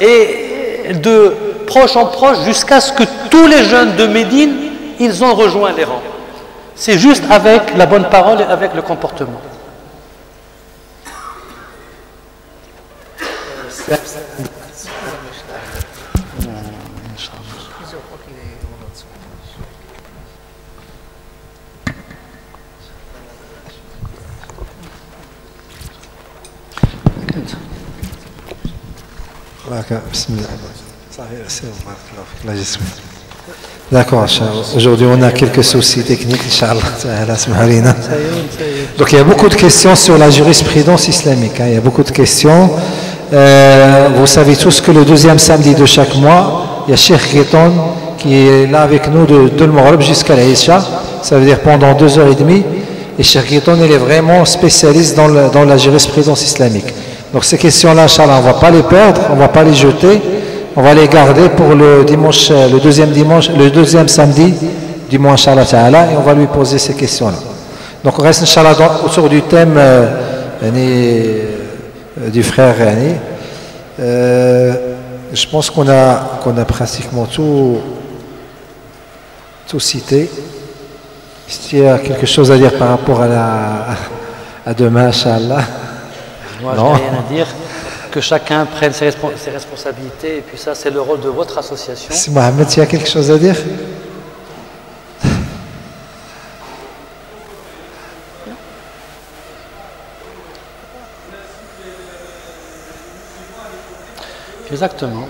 Et de proche en proche, jusqu'à ce que tous les jeunes de Médine, ils ont rejoint les rangs. C'est juste avec la bonne parole et avec le comportement. D'accord, aujourd'hui on a quelques soucis techniques, Inch'Allah. Donc il y a beaucoup de questions sur la jurisprudence islamique, il y a beaucoup de questions. Vous savez tous que le deuxième samedi de chaque mois, il y a Cheikh Ghiton qui est là avec nous de l'Maghreb jusqu'à l'Aïcha, ça veut dire pendant 2h30. Et Cheikh Ghiton, il est vraiment spécialiste dans la jurisprudence islamique. Donc ces questions-là, Inch'Allah, on ne va pas les perdre, on ne va pas les jeter, on va les garder pour le deuxième samedi du mois, Inch'Allah Ta'ala, et on va lui poser ces questions-là. Donc on reste, Inch'Allah, autour du thème du frère Rani. Je pense qu'on a pratiquement tout cité. S'il y a quelque chose à dire par rapport à demain, Inch'Allah. Moi, je n'ai rien à dire. Que chacun prenne ses responsabilités. Et puis ça, c'est le rôle de votre association. Si Mohamed, il y a quelque chose à dire? Exactement.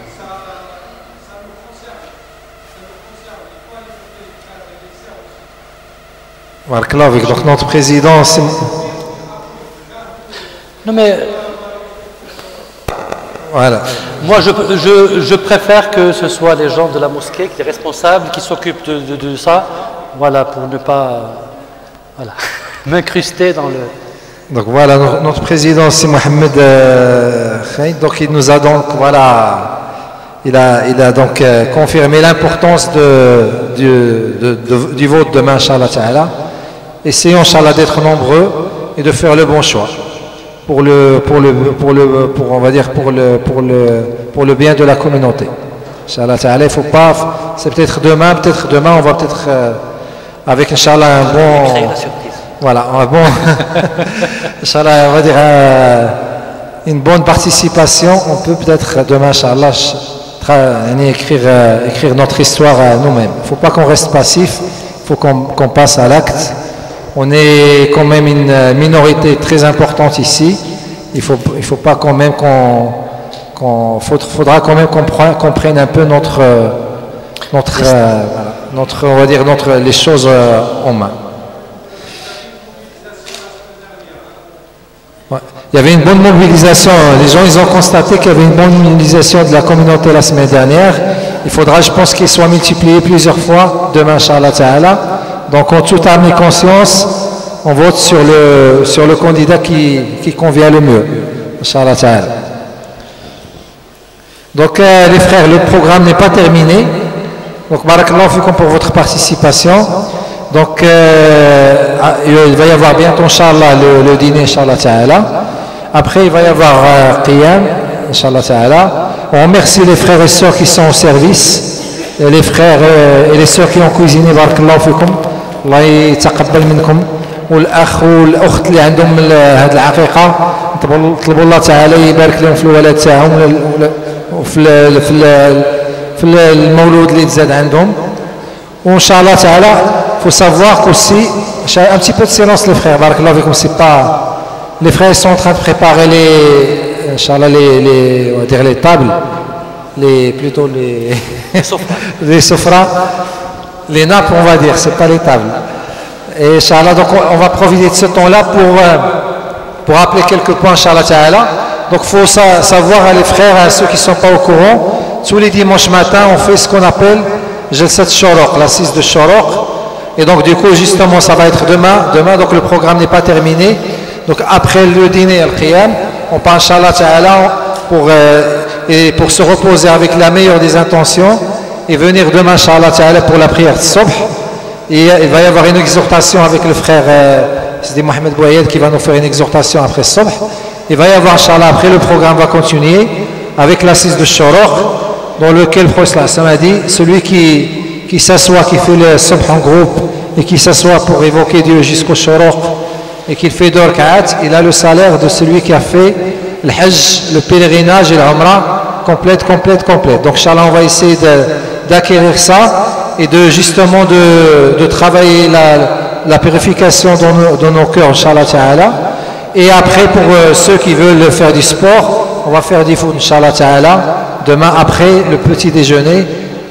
Donc notre président... Non mais... Voilà. Moi, je préfère que ce soit les gens de la mosquée, les responsables, qui s'occupent de ça, voilà, pour ne pas m'incruster dans le... Donc voilà, notre président, c'est Mohamed Khaïd, donc il nous a donc, voilà, il a donc confirmé l'importance du vote demain, Inch'Allah Ta'ala. Essayons, Inch'Allah, d'être nombreux et de faire le bon choix. Pour le bien de la communauté. Inch'Allah Ta'ala, il faut pas, c'est peut-être demain, on va peut-être avec Inch'Allah un bon, créer la surprise. Voilà, un bon, Inch'Allah, on va dire une bonne participation, on peut peut-être demain, Inch'Allah, écrire notre histoire nous-mêmes. Il ne faut pas qu'on reste passif, il faut qu'on passe à l'acte. On est quand même une minorité très importante ici. Il faut pas quand même faudra quand même qu'on prenne un peu les choses en main. Ouais. Il y avait une bonne mobilisation. Les gens, ils ont constaté qu'il y avait une bonne mobilisation de la communauté la semaine dernière. Il faudra, je pense, qu'il soit multiplié plusieurs fois demain, Inch'Allah Ta'ala. Donc, en toute âme et conscience, on vote sur le candidat qui convient le mieux. Inch'Allah Ta'ala. Donc, les frères, le programme n'est pas terminé. Donc, barakallahu fikum pour votre participation. Donc, il va y avoir bientôt, Inch'Allah, le dîner, Inch'Allah Ta'ala. Après, il va y avoir Qiyam, Inch'Allah Ta'ala. On remercie les frères et sœurs qui sont au service, et les frères et les sœurs qui ont cuisiné, barakallahu fikum. الله يتقبل منكم والاخ والاخت اللي عندهم هذه العقيقه نطلبوا الله تعالى يبارك لهم في الولاد تاعهم في المولود اللي تزاد عندهم وان شاء الله تعالى faut savoir qu'aussi un petit peu de silence les frères barakallahu fikum c'est pas les frères sont en train de préparer les inchallah on va dire les tables plutôt les sofras, les nappes, on va dire, c'est pas les tables. Et Inch'Allah, donc on va profiter de ce temps-là pour rappeler quelques points, Inch'Allah Ta'ala. Donc il faut savoir, les frères, à ceux qui ne sont pas au courant, tous les dimanches matins, on fait ce qu'on appelle Jalsat Shoroq, l'assise de Shoroq. Et donc du coup, justement, ça va être demain, donc le programme n'est pas terminé. Donc après le dîner Al-Qiyam, on part Inch'Allah Ta'ala pour se reposer avec la meilleure des intentions et venir demain Inch'Allah Ta'ala pour la prière de Subh. Et il va y avoir une exhortation avec le frère Sidi Mohamed Bouayed qui va nous faire une exhortation après Subh. Il va y avoir Inch'Allah, après le programme va continuer avec l'assise de Shoroq, dans lequel le prophète a dit, celui qui s'assoit, qui fait le Subh en groupe et qui s'assoit pour évoquer Dieu jusqu'au Shoroq et qu'il fait 2 rak'at, il a le salaire de celui qui a fait le Hajj, le pèlerinage et l'Umrah complète. Donc Inch'Allah, on va essayer d'acquérir ça et justement de travailler la purification dans nos cœurs, Inch'Allah Ta'ala. Et après, pour ceux qui veulent faire du sport, on va faire du foot, Inch'Allah Ta'ala, demain après le petit déjeuner.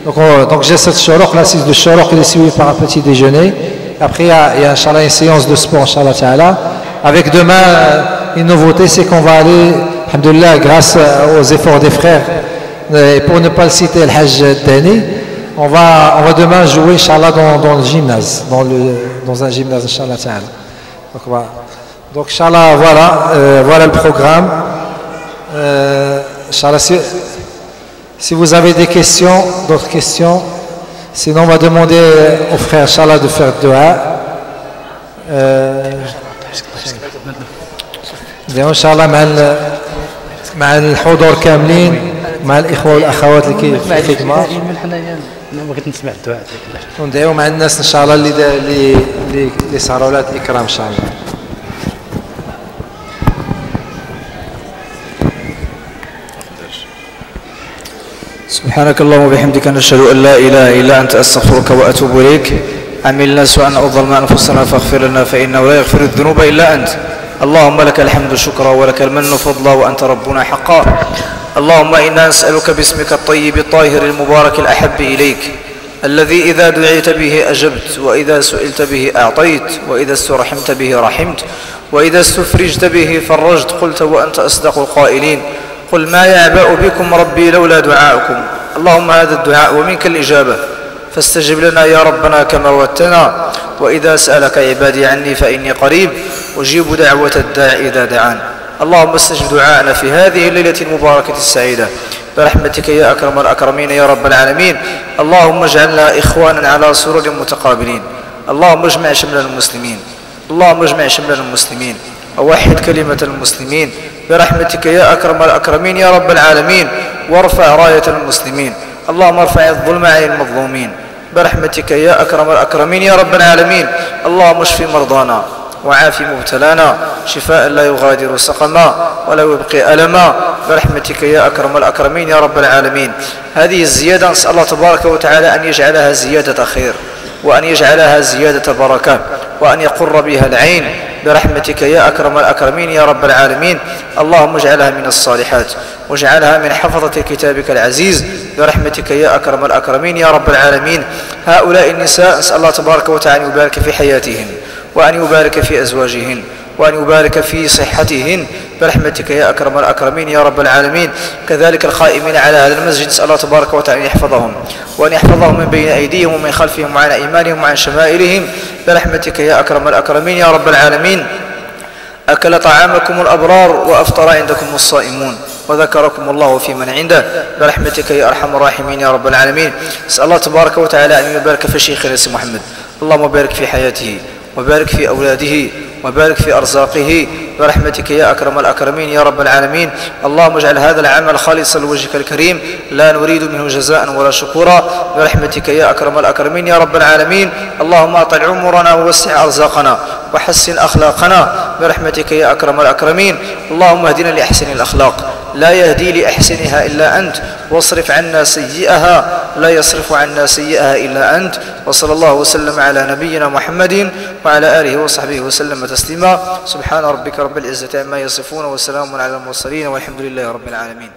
Donc j'ai cette Shoroq, l'assise de Shoroq, qui est suivie par un petit déjeuner. Après, il y a Inch'Allah une séance de sport, Inch'Allah Ta'ala. Avec demain, une nouveauté, c'est qu'on va aller, alhamdoulilah, grâce aux efforts des frères, et pour ne pas le citer, le Hajj Dani, on va demain jouer, Inch'Allah, dans le gymnase, dans un gymnase, Inch'Allah Ta'ala. Donc, Inch'Allah, voilà le programme. Inch'Allah, si vous avez des questions, d'autres questions, sinon on va demander aux frères, Inch'Allah, de faire dua. Inch'Allah, مع الحضور كاملين مع الإخوة والأخوات اللي في الخدمة بغيت نسمع الدعاء وندعيو مع الناس إن شاء الله اللي صاروا لها الإكرام إن شاء الله. سبحانك اللهم وبحمدك نشهد أن لا إله إلا أنت أستغفرك وأتوب إليك. عملنا سوءا أو ظلمنا أنفسنا فاغفر لنا فإنه لا يغفر الذنوب إلا أنت. اللهم لك الحمد شكرا ولك المن فضلا وأنت ربنا حقا. اللهم إنا نسألك باسمك الطيب الطاهر المبارك الأحب إليك الذي إذا دعيت به أجبت وإذا سئلت به أعطيت وإذا استرحمت به رحمت وإذا استفرجت به فرجت قلت وأنت أصدق القائلين قل ما يعبأ بكم ربي لولا دعاؤكم. اللهم هذا الدعاء ومنك الإجابة فاستجب لنا يا ربنا كما وعدتنا. وإذا سألك عبادي عني فإني قريب أجيب دعوة الداع إذا دعان. اللهم استجب دعاءنا في هذه الليلة المباركة السعيدة برحمتك يا أكرم الأكرمين يا رب العالمين. اللهم اجعلنا إخوانا على سرر متقابلين. اللهم اجمع شمل المسلمين. اللهم اجمع شمل المسلمين ووحد كلمة المسلمين برحمتك يا أكرم الأكرمين يا رب العالمين. وارفع راية المسلمين. اللهم ارفع الظلم عن المظلومين برحمتك يا أكرم الأكرمين يا رب العالمين. اللهم اشف مرضانا وعافي مبتلانا شفاء لا يغادر سقما ولا يبقي ألما برحمتك يا أكرم الأكرمين يا رب العالمين. هذه الزيادة نسأل الله تبارك وتعالى أن يجعلها زيادة خير وأن يجعلها زيادة بركة وأن يقر بها العين برحمتك يا أكرم الأكرمين يا رب العالمين. اللهم اجعلها من الصالحات واجعلها من حفظة كتابك العزيز برحمتك يا أكرم الأكرمين يا رب العالمين. هؤلاء النساء نسأل الله تبارك وتعالى أن يبارك في حياتهن وأن يبارك في أزواجهن وأن يبارك في صحتهن برحمتك يا أكرم الأكرمين يا رب العالمين. كذلك القائمين على هذا المسجد نسأل الله تبارك وتعالى أن يحفظهم وأن يحفظهم من بين أيديهم ومن خلفهم وعن أيمانهم وعن شمائلهم برحمتك يا أكرم الأكرمين يا رب العالمين. أكل طعامكم الأبرار وأفطر عندكم الصائمون وذكركم الله في من عنده برحمتك يا أرحم الراحمين يا رب العالمين. نسأل الله تبارك وتعالى أن يبارك في شيخنا سي محمد. اللهم بارك في حياته وبارك في أولاده وبارك في أرزاقه برحمتك يا أكرم الأكرمين يا رب العالمين. اللهم اجعل هذا العمل خالصا لوجهك الكريم لا نريد منه جزاء ولا شكورا برحمتك يا أكرم الأكرمين يا رب العالمين. اللهم أطل عمرنا ووسع أرزاقنا وحسن أخلاقنا برحمتك يا أكرم الأكرمين. اللهم اهدنا لأحسن الأخلاق لا يهدي لأحسنها إلا أنت واصرف عنا سيئها لا يصرف عنا سيئها إلا أنت. وصلى الله وسلم على نبينا محمد وعلى آله وصحبه وسلم تسليما. سبحان ربك رب العزة عما يصفون وسلام على المرسلين والحمد لله رب العالمين.